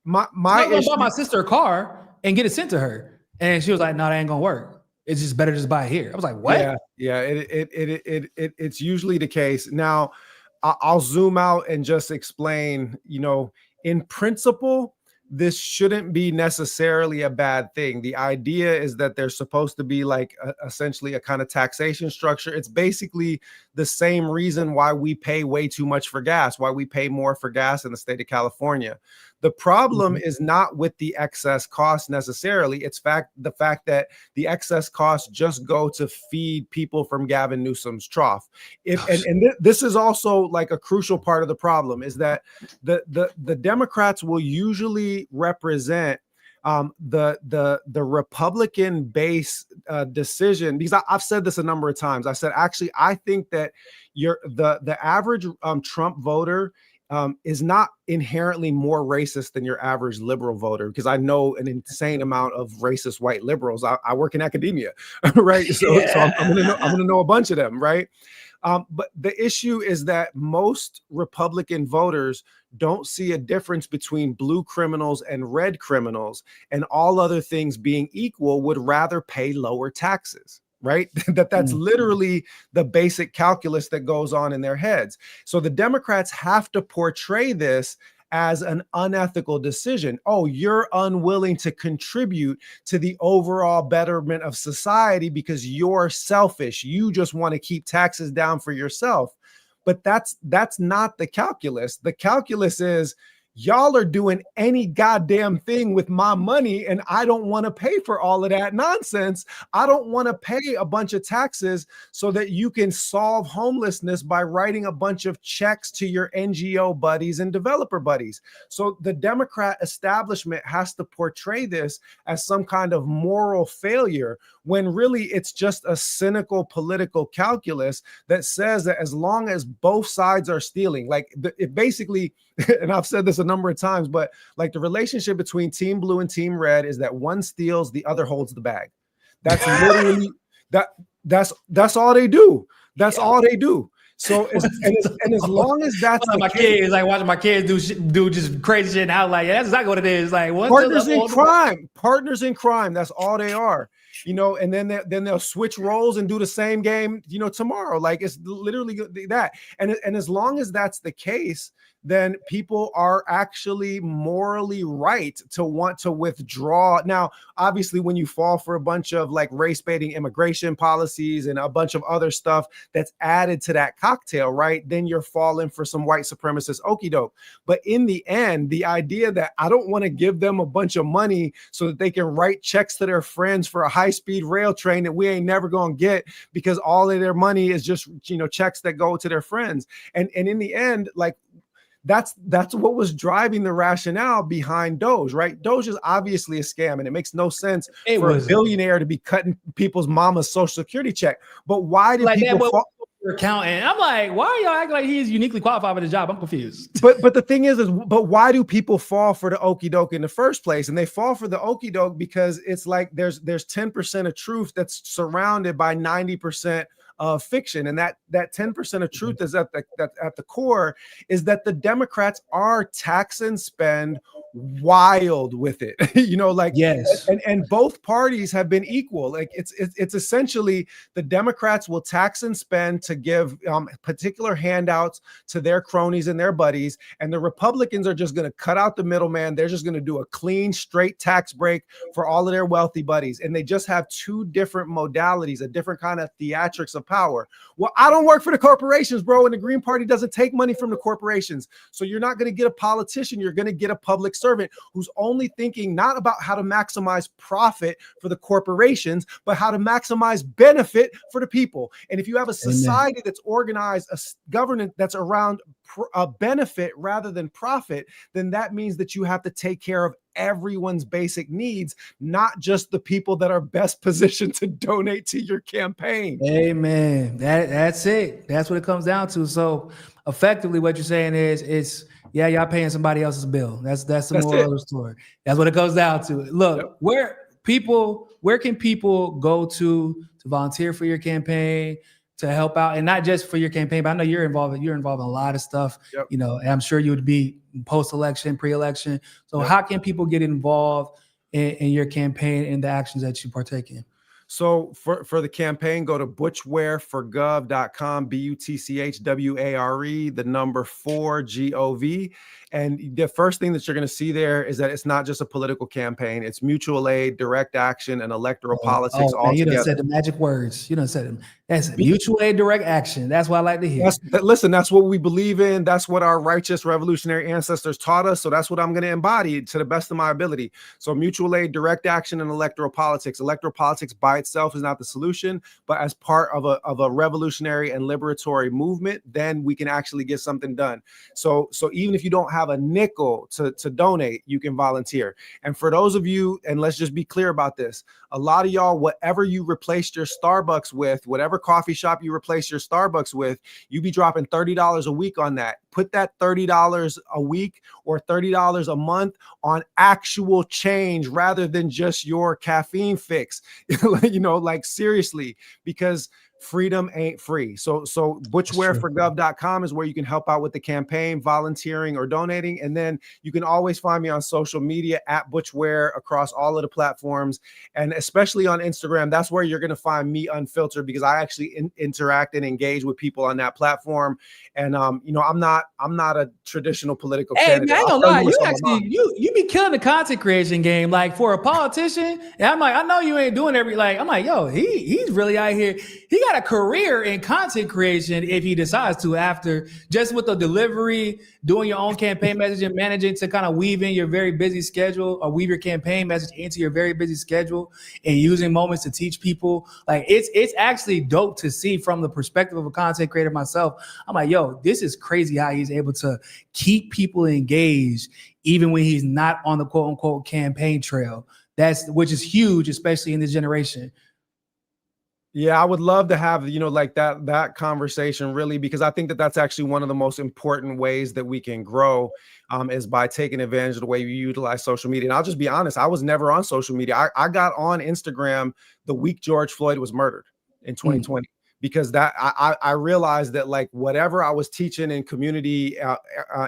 Speaker 2: bought my
Speaker 1: sister a car and get it sent to her. And she was like, no, that ain't gonna work. It's just better just buy it here. I was like, what?
Speaker 2: Yeah. It's usually the case. Now I'll zoom out and just explain, in principle, this shouldn't be necessarily a bad thing. The idea is that there's supposed to be like essentially a kind of taxation structure. It's basically the same reason why we pay way too much for gas, why we pay more for gas in the state of California. The problem is not with the excess cost necessarily. It's the fact that the excess costs just go to feed people from Gavin Newsom's trough. This is also like a crucial part of the problem is that the Democrats will usually represent the Republican base decision, because I've said this a number of times. I said, actually, I think that the average Trump voter is not inherently more racist than your average liberal voter, because I know an insane amount of racist white liberals. I work in academia, right? So I'm gonna know a bunch of them, right? But the issue is that most Republican voters don't see a difference between blue criminals and red criminals, and all other things being equal, would rather pay lower taxes. Right? That's literally the basic calculus that goes on in their heads. So the Democrats have to portray this as an unethical decision. Oh, you're unwilling to contribute to the overall betterment of society because you're selfish. You just want to keep taxes down for yourself. But that's not the calculus. The calculus is, y'all are doing any goddamn thing with my money, and I don't want to pay for all of that nonsense. I don't want to pay a bunch of taxes so that you can solve homelessness by writing a bunch of checks to your NGO buddies and developer buddies. So the Democrat establishment has to portray this as some kind of moral failure, when really it's just a cynical political calculus that says that as long as both sides are stealing, like it basically, and I've said this a number of times, but like the relationship between Team Blue and Team Red is that one steals, the other holds the bag. That's literally that's all they do. That's all they do. So as long as that's
Speaker 1: my kids, like watching my kids do just crazy shit out, like that's exactly what it is. Like
Speaker 2: partners in crime. That's all they are. And then they'll switch roles and do the same game, tomorrow. Like it's literally that. And as long as that's the case, then people are actually morally right to want to withdraw. Now, obviously, when you fall for a bunch of like race-baiting immigration policies and a bunch of other stuff that's added to that cocktail, right, then you're falling for some white supremacist okie doke. But in the end, the idea that I don't want to give them a bunch of money so that they can write checks to their friends for a high-speed rail train that we ain't never going to get because all of their money is just, checks that go to their friends. And in the end, like, that's what was driving the rationale behind Doge, right? Doge is obviously a scam, and it makes no sense for a billionaire to be cutting people's mama's social security check. But why did people fall?
Speaker 1: Accountant? I'm like, why y'all act like he's uniquely qualified for the job? I'm confused.
Speaker 2: But the thing is but why do people fall for the okie doke in the first place? And they fall for the okie doke because it's like there's 10% of truth that's surrounded by 90% of fiction. And that 10% of truth is at the core is that the Democrats are tax and spend wild with it. Like,
Speaker 1: yes,
Speaker 2: and both parties have been equal. Like it's essentially the Democrats will tax and spend to give particular handouts to their cronies and their buddies, and the Republicans are just going to cut out the middleman. They're just going to do a clean, straight tax break for all of their wealthy buddies, and they just have two different modalities, a different kind of theatrics of power. Well, I don't work for the corporations, bro, and the Green Party doesn't take money from the corporations, so you're not going to get a politician. You're going to get a public servant who's only thinking not about how to maximize profit for the corporations, but how to maximize benefit for the people. And if you have a society that's organized, a government that's around a benefit rather than profit, then that means that you have to take care of everyone's basic needs, not just the people that are best positioned to donate to your campaign.
Speaker 1: Amen. That's it. That's what it comes down to. So effectively what you're saying is y'all paying somebody else's bill. That's the moral of the story. That's what it comes down to. Look, yep. Where can people go to volunteer for your campaign, to help out, and not just for your campaign, but I know you're involved in a lot of stuff,
Speaker 2: yep.
Speaker 1: And I'm sure you would be post-election, pre-election. So yep. How can people get involved in your campaign and the actions that you partake in?
Speaker 2: So for the campaign, go to butchwareforgov.com, BUTCHWARE, the number 4 GOV. And the first thing that you're going to see there is that it's not just a political campaign. It's mutual aid, direct action, and electoral politics all together.
Speaker 1: You done said the magic words. You done said them. That's mutual aid, direct action. That's what I like to hear.
Speaker 2: Listen, that's what we believe in. That's what our righteous revolutionary ancestors taught us. So that's what I'm going to embody to the best of my ability. So mutual aid, direct action, and electoral politics. Electoral politics by itself is not the solution, but as part of a revolutionary and liberatory movement, then we can actually get something done. So even if you don't have a nickel to donate, you can volunteer. And for those of you, and let's just be clear about this, a lot of y'all, whatever you replaced your Starbucks with, whatever coffee shop you replace your Starbucks with, you be dropping $30 a week on that. Put that $30 a week or $30 a month on actual change rather than just your caffeine fix. Like seriously, because freedom ain't free. So butchwareforgov.com is where you can help out with the campaign, volunteering or donating. And then you can always find me on social media at Butch Ware across all of the platforms. And especially on Instagram, that's where you're going to find me unfiltered, because I actually interact and engage with people on that platform. And I'm not a traditional political candidate.
Speaker 1: Man, I ain't gonna lie, you be killing the content creation game. Like for a politician, and I'm like, I know you ain't doing I'm like, yo, he's really out here. He got a career in content creation if he decides to, after just with the delivery, doing your own campaign message and managing to kind of weave in your very busy schedule, or weave your campaign message into your very busy schedule and using moments to teach people. Like it's actually dope to see from the perspective of a content creator myself. I'm like, yo, this is crazy how he's able to keep people engaged even when he's not on the quote unquote campaign trail. Which is huge, especially in this generation.
Speaker 2: Yeah, I would love to have, like that conversation, really, because I think that that's actually one of the most important ways that we can grow is by taking advantage of the way we utilize social media. And I'll just be honest, I was never on social media. I got on Instagram the week George Floyd was murdered in 2020. Because that I realized that like whatever I was teaching in community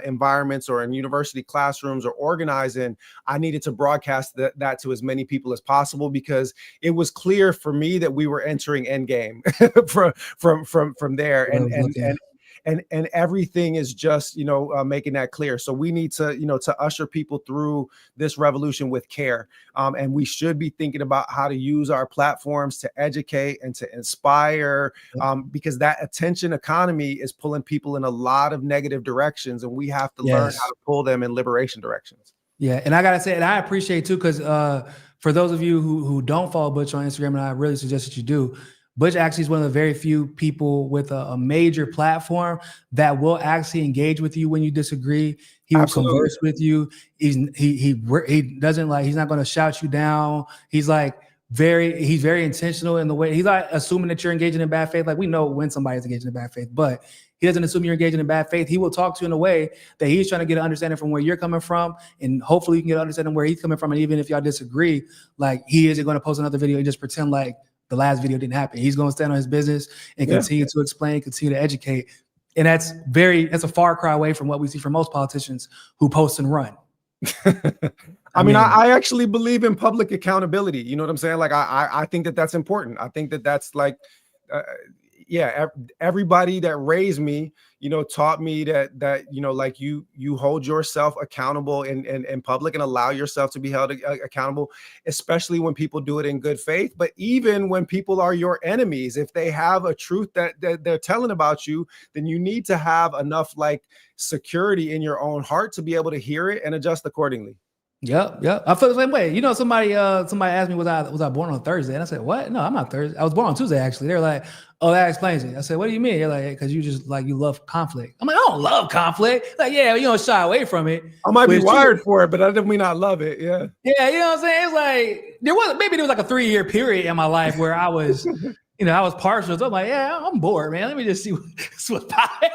Speaker 2: environments or in university classrooms or organizing, I needed to broadcast that to as many people as possible, because it was clear for me that we were entering endgame from there. And everything is just, making that clear. So we need to, to usher people through this revolution with care. And we should be thinking about how to use our platforms to educate and to inspire, because that attention economy is pulling people in a lot of negative directions. And we have to learn how to pull them in liberation directions.
Speaker 1: Yeah. And I got to say, and I appreciate too, because for those of you who don't follow Butch on Instagram, and I really suggest that you do, Butch actually is one of the very few people with a major platform that will actually engage with you when you disagree. He will converse with you. He doesn't he's not going to shout you down. He's very intentional in the way he's not assuming that you're engaging in bad faith. Like we know when somebody's engaging in bad faith, but he doesn't assume you're engaging in bad faith. He will talk to you in a way that he's trying to get an understanding from where you're coming from, and hopefully you can get an understanding where he's coming from. And even if y'all disagree, like he isn't going to post another video and just pretend like the last video didn't happen. He's going to stand on his business and continue to explain, continue to educate. And that's a far cry away from what we see from most politicians who post and run.
Speaker 2: I mean, I actually believe in public accountability. You know what I'm saying? Like, I think that that's important. I think that that's like, everybody that raised me, you know, taught me that, you know, like you hold yourself accountable in public and allow yourself to be held accountable, especially when people do it in good faith. But even when people are your enemies, if they have a truth that they're telling about you, then you need to have enough like security in your own heart to be able to hear it and adjust accordingly.
Speaker 1: Yep. I feel the same way. You know, somebody asked me, was I born on Thursday? And I said, what? No, I'm not Thursday. I was born on Tuesday, actually. They're like, oh, that explains it. I said, what do you mean? They're like, because you just like, you love conflict. I'm like, I don't love conflict. Like, yeah, you don't shy away from it.
Speaker 2: I might be wired for it, but that doesn't mean I love it. Yeah.
Speaker 1: Yeah, you know what I'm saying? It's like, there was like a 3-year period in my life where I was, you know, I was partial. So I'm like, yeah, I'm bored, man. Let me just see what's popping.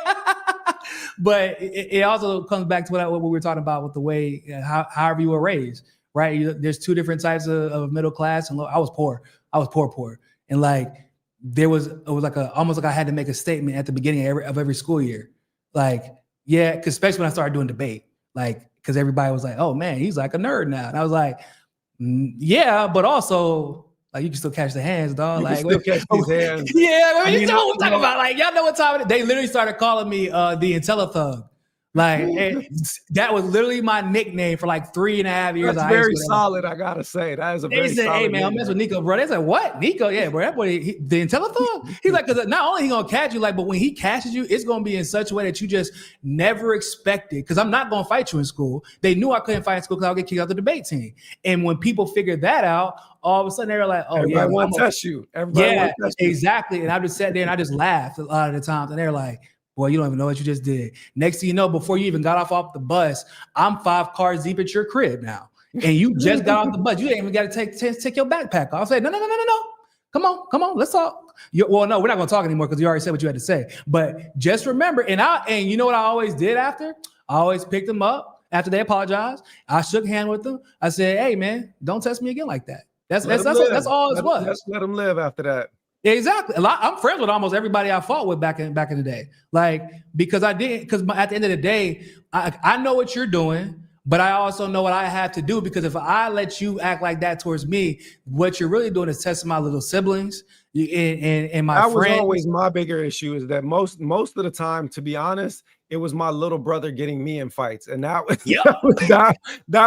Speaker 1: But it also comes back to what we were talking about with the way, however you were raised. Right. There's two different types of middle class, and I was poor. And like, it was like almost like I had to make a statement at the beginning of every school year. Like, yeah, because especially when I started doing debate, like, because everybody was like, oh man, he's like a nerd now. And I was like, yeah, but also like, you can still catch the hands, dog. Like,
Speaker 2: catch these hands.
Speaker 1: Yeah, you know what I'm talking about. Like, y'all know what time it is. They literally started calling me the IntelliThug. Like, that was literally my nickname for like 3.5 years.
Speaker 2: That's very solid, I gotta say. That is a very solid.
Speaker 1: Hey man, I'm messing with Niko, bro. They said, what? Niko, yeah, bro. That boy, the IntelliThug. He's like, because not only he gonna catch you, like, but when he catches you, it's gonna be in such a way that you just never expected. Because I'm not gonna fight you in school. They knew I couldn't fight in school because I'll get kicked out the debate team. And when people figured that out, all of a sudden they were like, oh,
Speaker 2: everybody want to test you. Everybody want to test you.
Speaker 1: Exactly. And I just sat there and I just laughed a lot of the times. And they're like, boy, you don't even know what you just did. Next thing you know, before you even got off the bus, I'm 5 cars deep at your crib now. And you just got off the bus. You ain't even got to take your backpack off. I said, no. Come on, let's talk. Well, no, we're not going to talk anymore because you already said what you had to say. But just remember, and you know what I always did after? I always picked them up after they apologized. I shook hands with them. I said, hey, man, don't test me again like that. That's all it was.
Speaker 2: Let's let them live after that.
Speaker 1: Exactly. I'm friends with almost everybody I fought with back in the day. Like, because at the end of the day, I know what you're doing, but I also know what I have to do, because if I let you act like that towards me, what you're really doing is testing my little siblings and my friends. That was
Speaker 2: always my bigger issue, is that most of the time, to be honest, it was my little brother getting me in fights. And that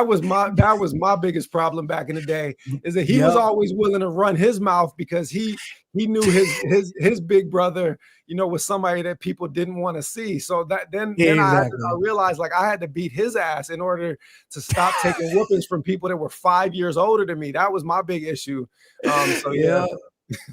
Speaker 2: was my biggest problem back in the day, is that he was always willing to run his mouth because he knew his big brother, you know, was somebody that people didn't want to see. So then I realized, like, I had to beat his ass in order to stop taking whoopings from people that were 5 years older than me. That was my big issue.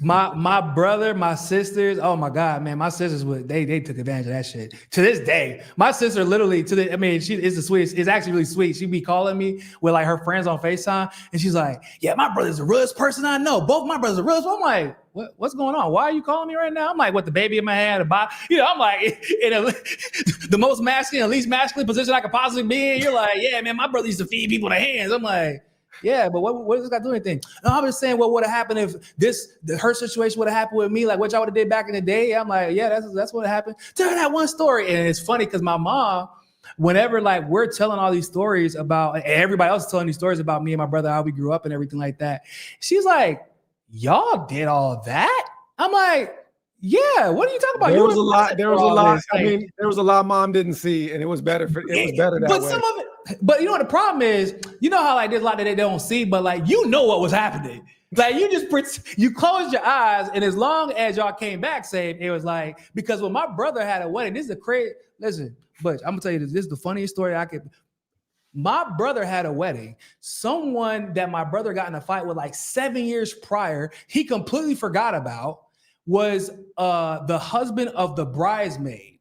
Speaker 1: My brother, my sisters, oh my God, man, my sisters they took advantage of that shit. To this day, my sister literally she is the sweetest. It's actually really sweet. She'd be calling me with like her friends on FaceTime, and she's like, yeah, my brother's the realest person I know. Both my brothers are real. So I'm like, what's going on? Why are you calling me right now? I'm like, with the baby in my hand, I'm like in the most masculine, least masculine position I could possibly be in. You're like, yeah, man, my brother used to feed people the hands. I'm like, yeah, but what does this got to do anything? No, I'm just saying, what would have happened if her situation would have happened with me, like what y'all would have did back in the day? I'm like, yeah, that's what happened. Tell her that one story. And it's funny because my mom, whenever like we're telling all these stories about, and everybody else is telling these stories about me and my brother, how we grew up and everything like that, she's like, y'all did all that? I'm like, yeah, what are you talking about? There was a lot.
Speaker 2: I mean, there was a lot mom didn't see, and it was better that way.
Speaker 1: Some of it. But you know what the problem is? You know how like there's a lot that they don't see, but like you know what was happening. Like you closed your eyes, and as long as y'all came back safe, it was like, because when my brother had a wedding, this is a crazy. Listen, Butch, I'm gonna tell you this. This is the funniest story I could. My brother had a wedding. Someone that my brother got in a fight with like 7 years prior, he completely forgot about, was the husband of the bridesmaid.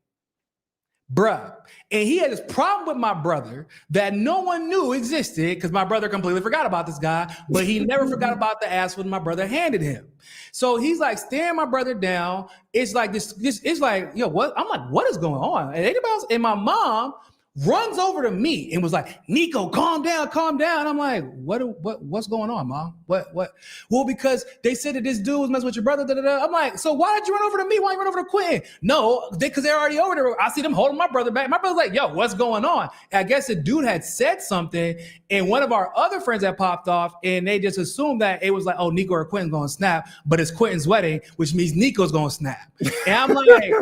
Speaker 1: Bruh. And he had this problem with my brother that no one knew existed, because my brother completely forgot about this guy, but he never forgot about the ass when my brother handed him. So he's like staring my brother down. It's like this it's like, yo, what? I'm like, what is going on? And anybody else? And my mom runs over to me and was like, Niko, calm down, calm down. I'm like, what's going on, Mom? What? Well, because they said that this dude was messing with your brother. Da, da, da. I'm like, so why did you run over to me? Why did you run over to Quentin? No, because they're already over there. I see them holding my brother back. My brother's like, yo, what's going on? And I guess the dude had said something, and one of our other friends had popped off, and they just assumed that it was like, oh, Niko or Quentin's going to snap, but it's Quentin's wedding, which means Niko's going to snap. And I'm like,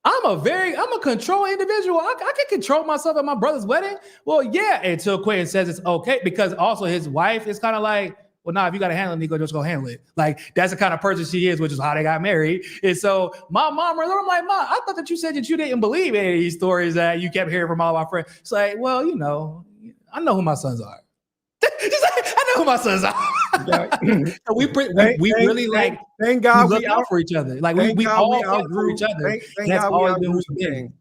Speaker 1: I'm a control individual. I can control myself at my brother's wedding. Well, yeah, until Quentin says it's okay, because also his wife is kind of like, well, nah, if you got to handle it, Niko, just go handle it. Like, that's the kind of person she is, which is how they got married. And so my mom, I'm like, Mom, I thought that you said that you didn't believe any of these stories that you kept hearing from all of our friends. It's like, well, you know, I know who my sons are. She's like, I know who my sons are. So we really like,
Speaker 2: thank God
Speaker 1: we look out for each other. Like we all outgrew each other.
Speaker 2: Thank God we outgrew some things.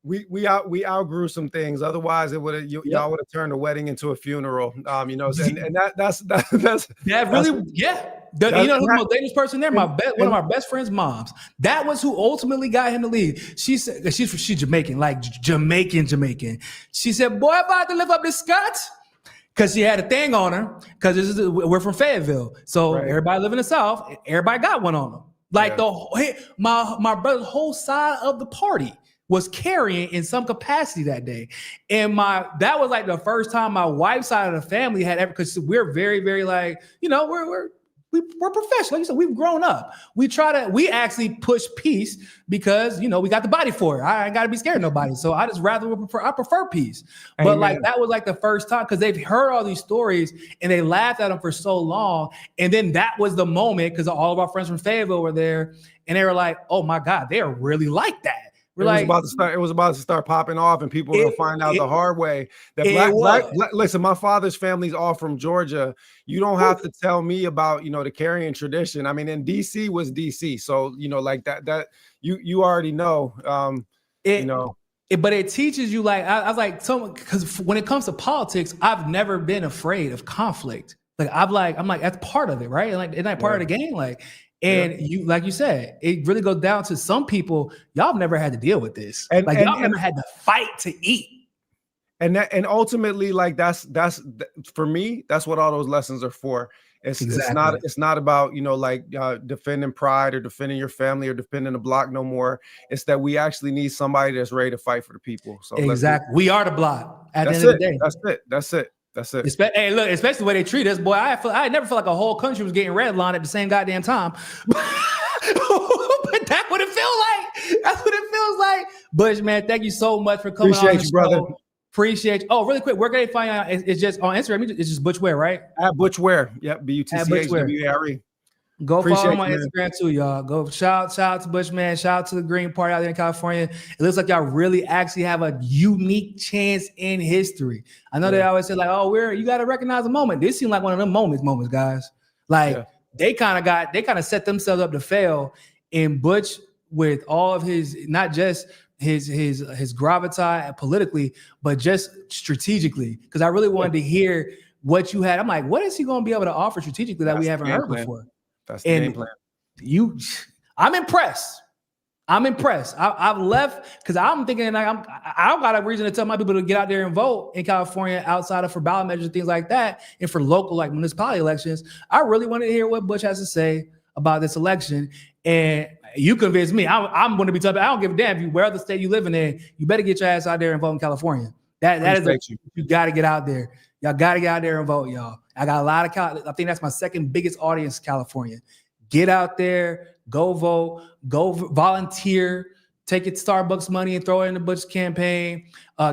Speaker 2: We outgrew some things. Otherwise, it would have y'all would have turned the wedding into a funeral. You know, and that's
Speaker 1: really you know who's the most dangerous person there? One of my best friend's moms. That was who ultimately got him to leave. She said she's Jamaican, like Jamaican. She said, "Boy, I'm about to live up to Scott." Because she had a thing on her, because we're from Fayetteville. So everybody live in the South, everybody got one on them. Like my brother's whole side of the party was carrying in some capacity that day. And that was like the first time my wife's side of the family had ever, because we're very, very like, you know, we're professional. Like you said, we've grown up. We actually push peace because, you know, we got the body for it. I ain't got to be scared of nobody. So I prefer peace. But
Speaker 2: Amen.
Speaker 1: like, that was like the first time, because they've heard all these stories and they laughed at them for so long. And then that was the moment, because all of our friends from Fayetteville were there and they were like, oh my God, they are really like that. It
Speaker 2: was about to start popping off, and people will find out the hard way that listen, my father's family's all from Georgia. You don't have to tell me about, you know, the carrying tradition. I mean, in DC was DC. So, you know, like that you already know, you know.
Speaker 1: But it teaches you, like, I was like, because when it comes to politics, I've never been afraid of conflict. Like, I'm like, that's part of it, right? And like, isn't that part of the game? Like, and you, like you said, it really goes down to some people. Y'all have never had to deal with this. Y'all never had to fight to eat.
Speaker 2: And ultimately, like that's for me. That's what all those lessons are for. It's not about, you know, like defending pride or defending your family or defending the block no more. It's that we actually need somebody that's ready to fight for the people. So
Speaker 1: exactly, we are the block at the end of the day.
Speaker 2: That's it.
Speaker 1: Hey, look, especially the way they treat us, boy. I never felt like a whole country was getting redlined at the same goddamn time. But that's what it feels like. That's what it feels like. Butch, man, thank you so much for coming.
Speaker 2: Appreciate you, brother.
Speaker 1: Appreciate you. Oh, really quick, where can they find out? It's just on Instagram. It's just Butch Ware, right?
Speaker 2: At Butch Ware. Yep. BUTCHWARE.
Speaker 1: Go follow him on Instagram too, y'all. Go shout out to Butch, man. Shout out to the Green Party out there in California. It looks like y'all really actually have a unique chance in history. I know they always say like, oh, you got to recognize the moment. This seemed like one of them moments, guys. Like they kind of set themselves up to fail. And Butch, with all of his, not just his gravitas politically, but just strategically, because I really wanted to hear what you had. I'm like, what is he going to be able to offer strategically that we haven't heard before?
Speaker 2: That's the game plan.
Speaker 1: I'm impressed. I've left because I'm thinking like I don't got a reason to tell my people to get out there and vote in California outside of for ballot measures and things like that, and for local like municipality elections. I really wanted to hear what Butch has to say about this election, and you convinced me. I'm going to be tough. I don't give a damn if you where the state you living in. You better get your ass out there and vote in California. That is you got to get out there. Y'all got to get out there and vote, y'all. I got a lot of I think that's my second biggest audience, California. Get out there, go vote, go volunteer, take your Starbucks money and throw it in the Butch campaign.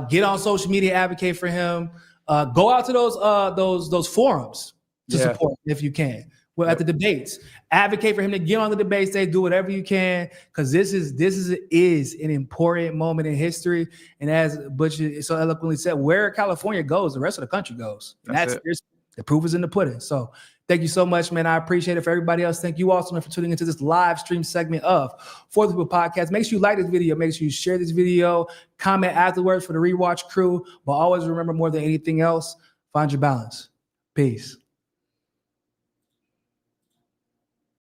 Speaker 1: Get on social media, advocate for him. Go out to those forums to support if you can. Well, at the debates, advocate for him to get on the debate stage, do whatever you can, because this is an important moment in history. And as Butch so eloquently said, where California goes, the rest of the country goes. And that's the proof is in the pudding. So thank you so much, man. I appreciate it. For everybody else, thank you also for tuning into this live stream segment of For the People Podcast. Make sure you like this video. Make sure you share this video. Comment afterwards for the rewatch crew. But always remember, more than anything else, find your balance. Peace.